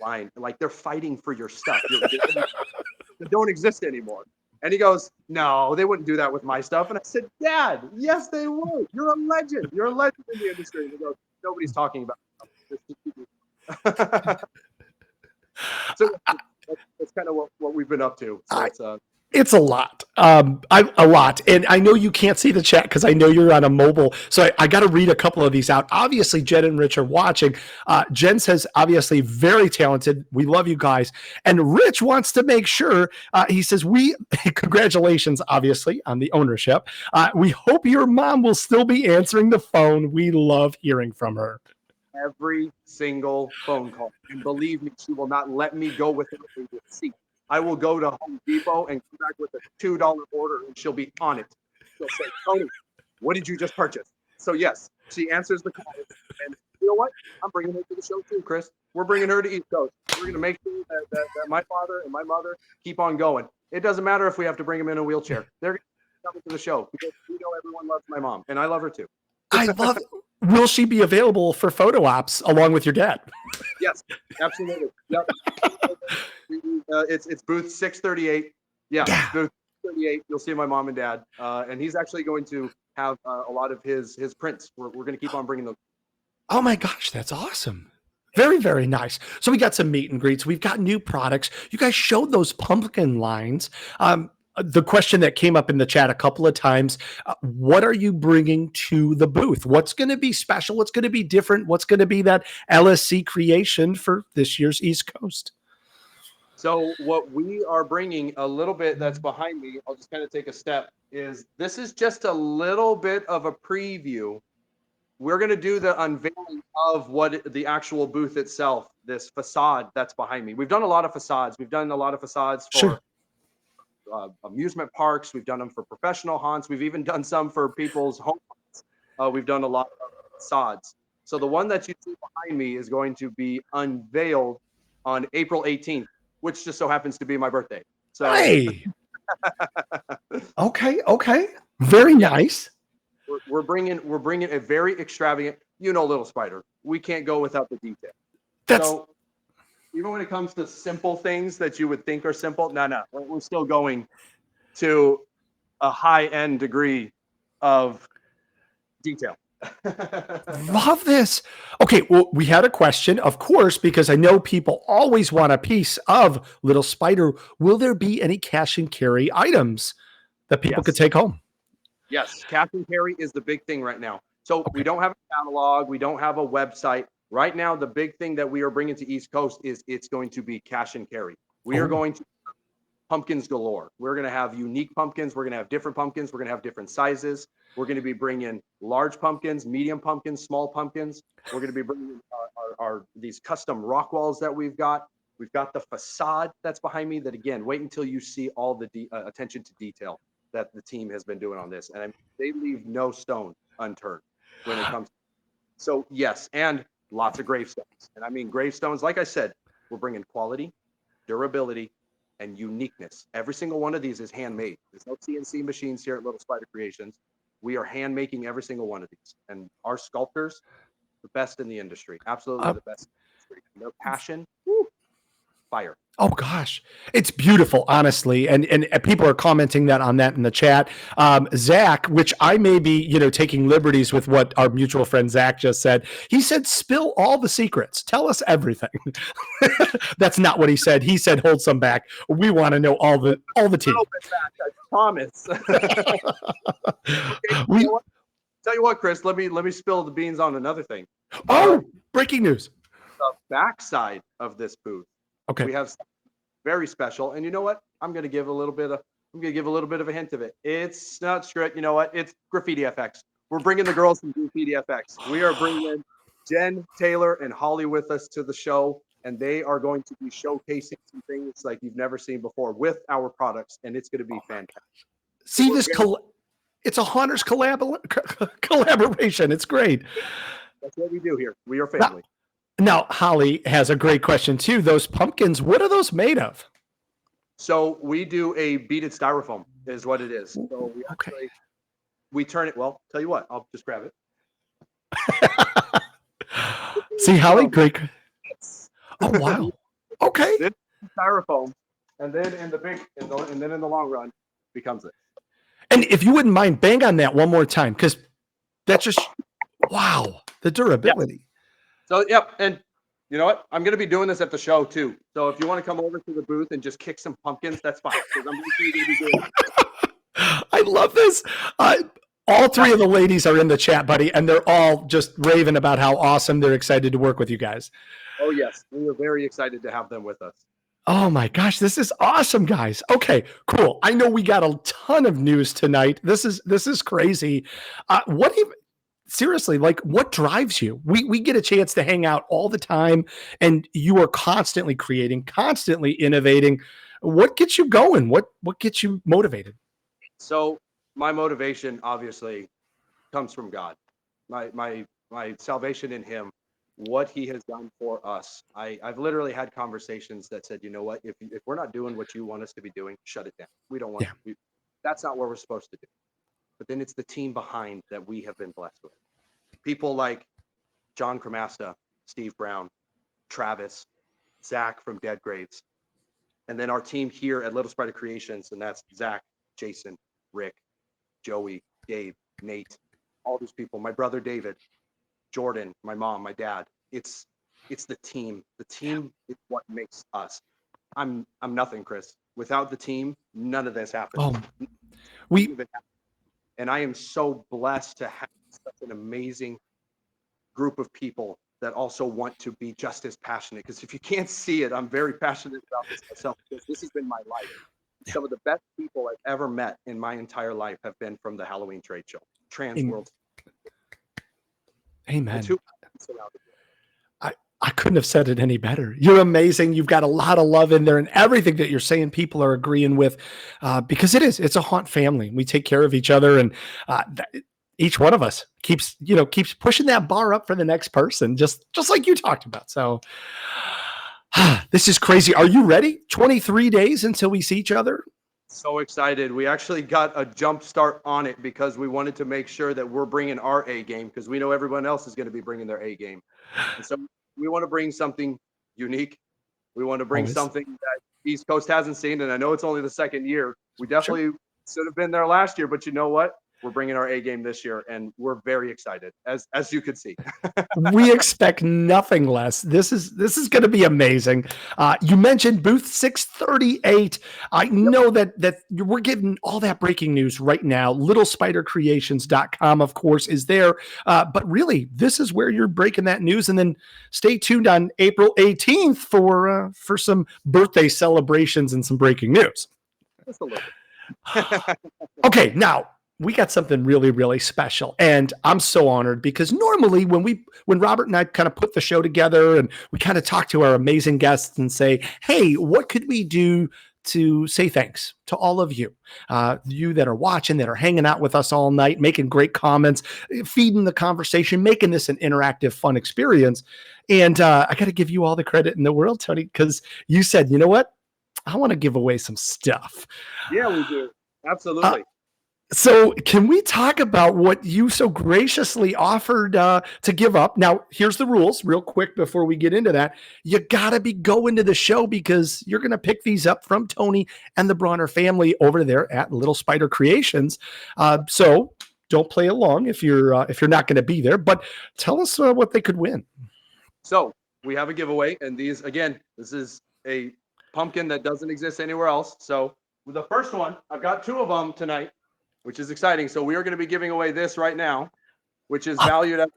Speaker 7: online. Like they're fighting for your stuff. They don't exist anymore. And he goes, no, they wouldn't do that with my stuff. And I said, Dad, yes, they would. You're a legend. You're a legend in the industry. And he goes, nobody's talking about it. So that's kind of what we've been up to. So
Speaker 1: it's a lot. A lot. And I know you can't see the chat because I know you're on a mobile. So I got to read a couple of these out. Obviously, Jen and Rich are watching. Jen says, obviously, very talented. We love you guys. And Rich wants to make sure, he says, congratulations, obviously, on the ownership. We hope your mom will still be answering the phone. We love hearing from her.
Speaker 7: Every single phone call. And believe me, she will not let me go without a receipt. I will go to Home Depot and come back with a $2 order, and she'll be on it. She'll say, Tony, what did you just purchase? So, yes, she answers the call. And you know what? I'm bringing her to the show too, Chris. We're bringing her to East Coast. We're going to make sure that my father and my mother keep on going. It doesn't matter if we have to bring them in a wheelchair. They're going to come to the show because we know everyone loves my mom, and I love her too.
Speaker 1: I love it. Will she be available for photo ops along with your dad?
Speaker 7: Yes, absolutely. Yep. It's booth 638. Yeah, booth 638. You'll see my mom and dad. And he's actually going to have a lot of his prints. We're going to keep on bringing them.
Speaker 1: Oh my gosh, that's awesome. Very, very nice. So we got some meet and greets. We've got new products. You guys showed those pumpkin lines. The question that came up in the chat a couple of times, what are you bringing to the booth? What's going to be special? What's going to be different? What's going to be that LSC creation for this year's East Coast?
Speaker 7: So what we are bringing a little bit that's behind me, I'll just kind of take a step, is this is just a little bit of a preview. We're going to do the unveiling of what the actual booth itself, this facade that's behind me. We've done a lot of facades. We've done a lot of facades for amusement parks. We've done them for professional haunts. We've even done some for people's home haunts. We've done a lot of facades. So the one that you see behind me is going to be unveiled on April 18th, which just so happens to be my birthday. So
Speaker 1: hey, okay, very nice.
Speaker 7: We're bringing a very extravagant. Little Spider. We can't go without the detail. So even when it comes to simple things that you would think are simple, no, we're still going to a high-end degree of detail.
Speaker 1: Love this. Okay, well, we had a question, of course, because I know people always want a piece of Little Spider. Will there be any cash and carry items that people could take home?
Speaker 7: Yes, cash and carry is the big thing right now. So we don't have a catalog. We don't have a website. Right now, the big thing that we are bringing to East Coast is it's going to be cash and carry. We are going to pumpkins galore. We're going to have unique pumpkins. We're going to have different pumpkins. We're going to have different sizes. We're going to be bringing large pumpkins, medium pumpkins, small pumpkins. We're going to be bringing our these custom rock walls that we've got. We've got the facade that's behind me that, again, wait until you see all the attention to detail that the team has been doing on this. And they leave no stone unturned when it comes. So, yes, and lots of gravestones. And I mean, gravestones, like I said, we're bringing quality, durability, and uniqueness. Every single one of these is handmade. There's no CNC machines here at Little Spider Creations. We are hand making every single one of these. And our sculptors, the best in the industry. Absolutely the best in the industry. Their passion, fire.
Speaker 1: Oh gosh, it's beautiful, honestly, and people are commenting that on that in the chat. Zach, which I may be, taking liberties with what our mutual friend Zach just said. He said, "Spill all the secrets. Tell us everything." That's not what he said. He said, "Hold some back. We want to know all the tea."
Speaker 7: Back, I promise. Okay, tell you what, Chris. Let me spill the beans on another thing.
Speaker 1: Oh, breaking news!
Speaker 7: The backside of this booth.
Speaker 1: Okay.
Speaker 7: We have something very special, and you know what? I'm going to give a little bit of a hint of it. It's not strict. You know what? It's Graffiti FX. We're bringing the girls from Graffiti FX. We are bringing Jen, Taylor, and Holly with us to the show, and they are going to be showcasing some things like you've never seen before with our products, and it's going to be fantastic.
Speaker 1: See this? It's a Haunters collaboration. It's great.
Speaker 7: That's what we do here. We are family.
Speaker 1: Now, Holly has a great question too. Those pumpkins, what are those made of?
Speaker 7: So we do a beaded styrofoam is what it is. So we actually we turn it. Well, tell you what, I'll just grab it.
Speaker 1: See, Holly, great. Oh, wow. Okay.
Speaker 7: This is styrofoam, and then in the long run becomes it.
Speaker 1: And if you wouldn't mind, bang on that one more time, because that's just, wow, the durability.
Speaker 7: So, yep. And you know what? I'm going to be doing this at the show too. So if you want to come over to the booth and just kick some pumpkins, that's fine. Because I'm going to be doing it.
Speaker 1: I love this. All three of the ladies are in the chat, buddy, and they're all just raving about how awesome they're excited to work with you guys.
Speaker 7: Oh, yes. We are very excited to have them with us.
Speaker 1: Oh my gosh, this is awesome, guys. Okay, cool. I know we got a ton of news tonight. This is crazy. Seriously, like, what drives you? We get a chance to hang out all the time, and you are constantly creating, constantly innovating. What gets you going? What gets you motivated?
Speaker 7: So my motivation obviously comes from God. My salvation in Him, what He has done for us. I've literally had conversations that said, you know what, if we're not doing what you want us to be doing, shut it down. We don't want to. That's not what we're supposed to do. But then it's the team behind that we have been blessed with. People like John Cremasta, Steve Brown, Travis, Zach from Dead Graves, and then our team here at Little Spider Creations, and that's Zach, Jason, Rick, Joey, Dave, Nate, all these people. My brother David, Jordan, my mom, my dad. It's the team. The team is what makes us. I'm nothing, Chris. Without the team, none of this happens. And I am so blessed to have such an amazing group of people that also want to be just as passionate. Because if you can't see it, I'm very passionate about this myself, because this has been my life. Some of the best people I've ever met in my entire life have been from the Halloween trade show, TransWorld.
Speaker 1: Amen. I couldn't have said it any better. You're amazing. You've got a lot of love in there, and everything that you're saying, people are agreeing with, because it's a haunt family. We take care of each other, and each one of us keeps pushing that bar up for the next person, just like you talked about. So this is crazy. Are you ready? 23 days until we see each other.
Speaker 7: So excited. We actually got a jump start on it because we wanted to make sure that we're bringing our A game, because we know everyone else is going to be bringing their A game. And so we want to bring something unique. We want to bring something that East Coast hasn't seen. And I know it's only the second year. We definitely should have been there last year, but you know what? We're bringing our A game this year, and we're very excited, as you could see.
Speaker 1: We expect nothing less. This is going to be amazing. You mentioned booth 638. I know that we're getting all that breaking news right now. LittleSpiderCreations.com, of course, is there. But really, this is where you're breaking that news. And then stay tuned on April 18th for some birthday celebrations and some breaking news.
Speaker 7: Just a little.
Speaker 1: Okay, now, we got something really, really special. And I'm so honored, because normally when Robert and I kind of put the show together and we kind of talk to our amazing guests and say, hey, what could we do to say thanks to all of you, you that are watching, that are hanging out with us all night, making great comments, feeding the conversation, making this an interactive, fun experience. And I got to give you all the credit in the world, Tony, because you said, you know what? I want to give away some stuff.
Speaker 7: Yeah, we do. Absolutely.
Speaker 1: So can we talk about what you so graciously offered to give up? Now, here's the rules real quick before we get into that. You got to be going to the show, because you're going to pick these up from Tony and the Brawner family over there at Little Spider Creations. So don't play along if you're not going to be there, but tell us what they could win.
Speaker 7: So we have a giveaway, and these, again, this is a pumpkin that doesn't exist anywhere else. So the first one, I've got two of them tonight, which is exciting. So we are going to be giving away this right now, which is valued at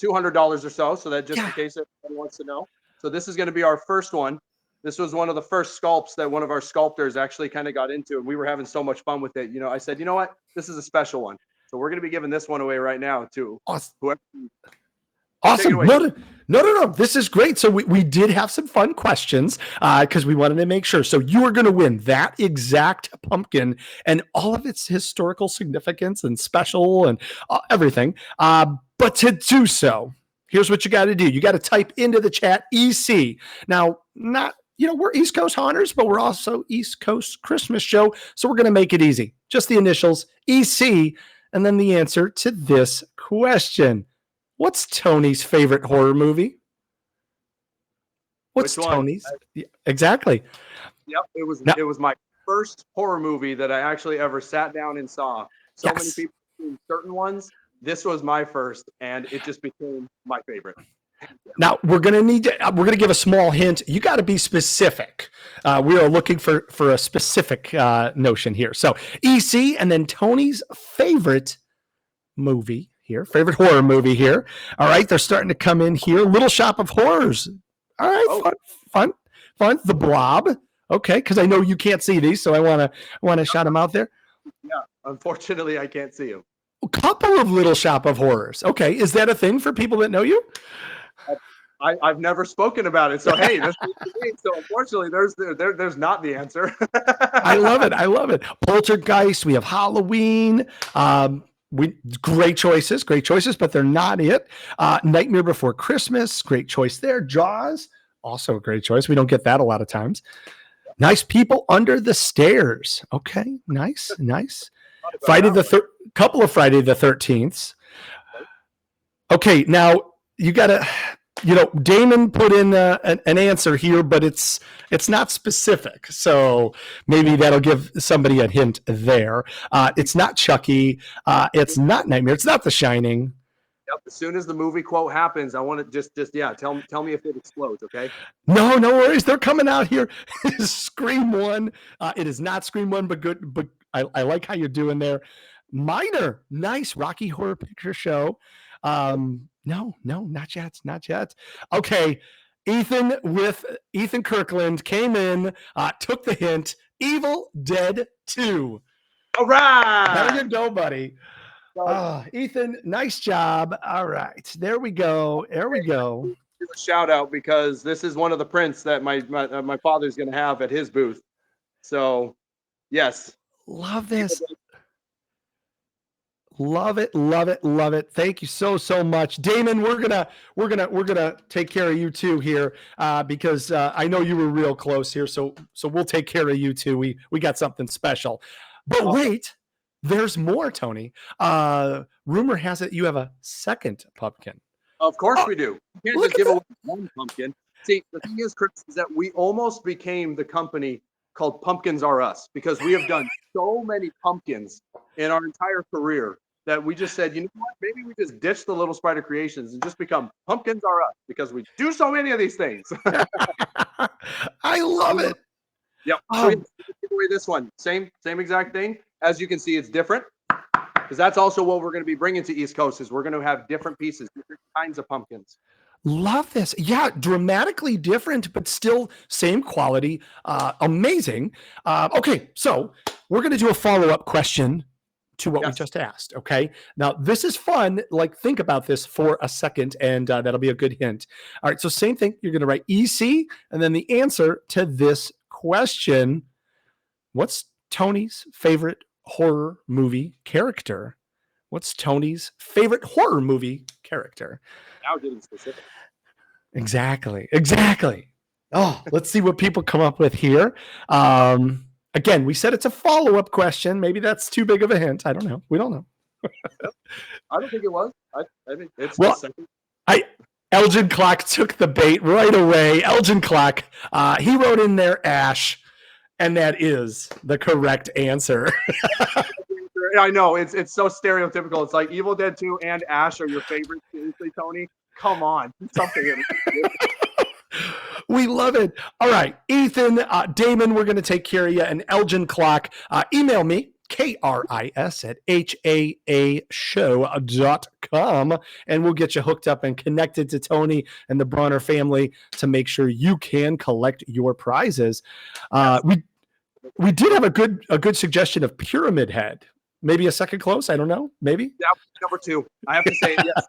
Speaker 7: $200 or so. So that just in case everyone wants to know. So this is going to be our first one. This was one of the first sculpts that one of our sculptors actually kind of got into, and we were having so much fun with it. I said, you know what? This is a special one. So we're going to be giving this one away right now to whoever.
Speaker 1: Awesome. No. This is great. So we did have some fun questions because we wanted to make sure. So you are going to win that exact pumpkin and all of its historical significance and special and everything. But to do so, here's what you got to do. You got to type into the chat EC. Now, we're East Coast Haunters, but we're also East Coast Christmas show. So we're going to make it easy. Just the initials EC. and then the answer to this question. What's Tony's favorite horror movie? What's
Speaker 7: Which one?
Speaker 1: Tony's? Exactly.
Speaker 7: Yep,
Speaker 1: Now-
Speaker 7: it was my first horror movie that I actually ever sat down and saw. So many
Speaker 1: Yes.
Speaker 7: people seen certain ones. This was my first, and it just became my favorite.
Speaker 1: Now we're gonna give a small hint. You got to be specific. We are looking for a specific notion here. So EC and then Tony's favorite movie here, favorite horror movie here. All right, they're starting to come in here. Little Shop of Horrors. All right,
Speaker 7: Oh.
Speaker 1: fun. The Blob. Okay, because I know you can't see these, so I want to shout them out there.
Speaker 7: Yeah, unfortunately, I can't see him.
Speaker 1: A couple of Little Shop of Horrors. Okay, is that a thing for people that know you?
Speaker 7: I've never spoken about it, so hey, this is me. So unfortunately, there's not the answer.
Speaker 1: I love it. Poltergeist. We have Halloween. Great choices, but they're not it. Nightmare Before Christmas. Great choice there. Jaws. Also a great choice. We don't get that a lot of times. Nice People Under the Stairs. Okay, nice. Couple of Friday the 13th. Okay, now you gotta. Damon put in an answer here, but it's not specific. So maybe that'll give somebody a hint there. It's not Chucky. It's not Nightmare. It's not The Shining.
Speaker 7: Yep. As soon as the movie quote happens, I want to just tell me if it explodes, okay?
Speaker 1: No worries. They're coming out here. Scream 1. It is not Scream 1, but good. But I like how you're doing there. Minor. Nice. Rocky Horror Picture Show. No, not yet. Okay. Ethan Kirkland came in, took the hint. Evil Dead 2.
Speaker 7: All right.
Speaker 1: How did it go, buddy? Ethan, nice job. All right. There we go.
Speaker 7: Give a shout out because this is one of the prints that my father's going to have at his booth. So, yes.
Speaker 1: Love this. Love it. Thank you so much, Damon. We're gonna take care of you too here, because I know you were real close here. So we'll take care of you too. We got something special. But wait, there's more, Tony. Rumor has it you have a second pumpkin.
Speaker 7: Of course we do. You can't just give away one pumpkin. See, the thing is, Chris, is that we almost became the company called Pumpkins Are Us because we have done so many pumpkins in our entire career that we just said, you know what, maybe we just ditch the Little Spider Creations and just become Pumpkins Are Us because we do so many of these things.
Speaker 1: I love it.
Speaker 7: Yep. So we give away this one. Same exact thing. As you can see, it's different because that's also what we're going to be bringing to East Coast is we're going to have different pieces, different kinds of pumpkins.
Speaker 1: Love this. Yeah, dramatically different, but still same quality. Amazing. Okay, so we're going to do a follow-up question to what we just asked. Okay, now this is fun. Like, think about this for a second, and that'll be a good hint. All right, so same thing. You're going to write EC, and then the answer to this question. What's Tony's favorite horror movie character? What's Tony's favorite horror movie character?
Speaker 7: Now getting specific.
Speaker 1: Exactly. Oh, let's see what people come up with here. Again, we said it's a follow-up question. Maybe that's too big of a hint. I don't know. We don't know.
Speaker 7: I don't think it was. I mean, it's
Speaker 1: well, Elgin Clock took the bait right away. Elgin Clock, he wrote in there Ash, and that is the correct answer.
Speaker 7: I know it's so stereotypical. It's like Evil Dead 2 and Ash are your favorites. Seriously, Tony, come on, do something.
Speaker 1: We love it. All right, Ethan, Damon, we're going to take care of you. And Elgin Clock, email me, KRIS@HAAshow.com, and we'll get you hooked up and connected to Tony and the Brawner family to make sure you can collect your prizes. We did have a good suggestion of Pyramid Head. Maybe a second close. I don't know. Maybe.
Speaker 7: Yeah, number 2. I have to say yes.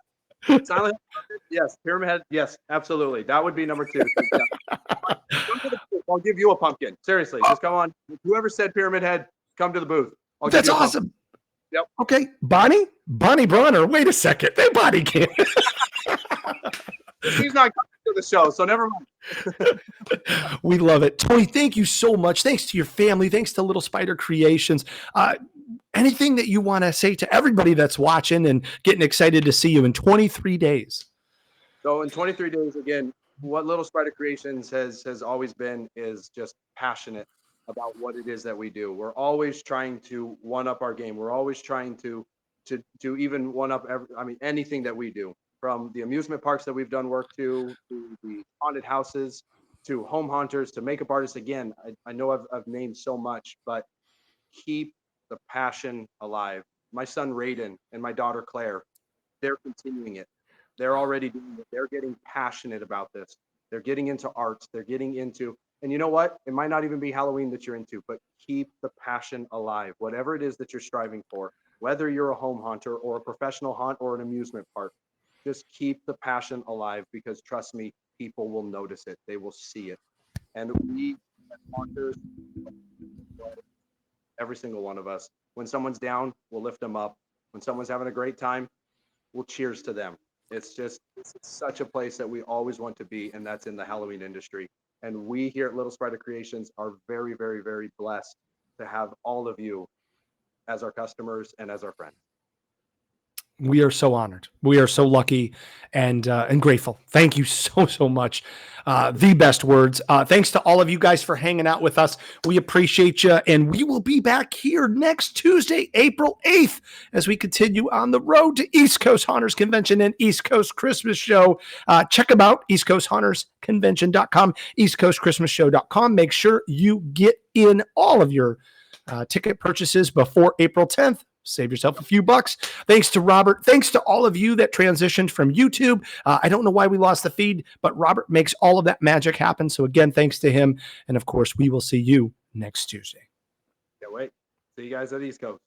Speaker 7: Silent Head, yes. Pyramid Head, yes, absolutely. That would be number 2. I'll give you a pumpkin. Seriously, just come on. Whoever said Pyramid Head, come to the booth.
Speaker 1: That's awesome.
Speaker 7: Yep.
Speaker 1: Okay, Bonnie Brawner. Wait a second. They Bonnie can't.
Speaker 7: She's not coming to the show, so never mind.
Speaker 1: We love it. Tony, thank you so much. Thanks to your family. Thanks to Little Spider Creations. anything that you want to say to everybody that's watching and getting excited to see you in 23 days?
Speaker 7: So in 23 days, again, what Little Spider Creations has always been is just passionate about what it is that we do. We're always trying to one up our game. We're always trying to even one up anything that we do, from the amusement parks that we've done work to the haunted houses, to home haunters, to makeup artists. Again, I know I've named so much, but keep the passion alive. My son Raiden and my daughter Claire, they're continuing it. They're already doing it. They're getting passionate about this. They're getting into arts. They're getting into, and you know what? It might not even be Halloween that you're into, but keep the passion alive. Whatever it is that you're striving for, whether you're a home haunter or a professional haunt or an amusement park, just keep the passion alive, because trust me, people will notice it. They will see it. And we as haunters, every single one of us, when someone's down, we'll lift them up. When someone's having a great time, we'll cheers to them. It's such a place that we always want to be, and that's in the Halloween industry. And we here at Little Spider Creations are very, very, very blessed to have all of you as our customers and as our friends.
Speaker 1: We are so honored. We are so lucky and grateful. Thank you so much. The best words. Thanks to all of you guys for hanging out with us. We appreciate you. And we will be back here next Tuesday, April 8th, as we continue on the road to East Coast Haunters Convention and East Coast Christmas Show. Check them out, eastcoasthaunters.convention.com, eastcoastchristmasshow.com. Make sure you get in all of your ticket purchases before April 10th. Save yourself a few bucks. Thanks to Robert. Thanks to all of you that transitioned from YouTube. I don't know why we lost the feed, but Robert makes all of that magic happen. So again, thanks to him. And of course, we will see you next Tuesday.
Speaker 7: Can't wait. See you guys at East Coast.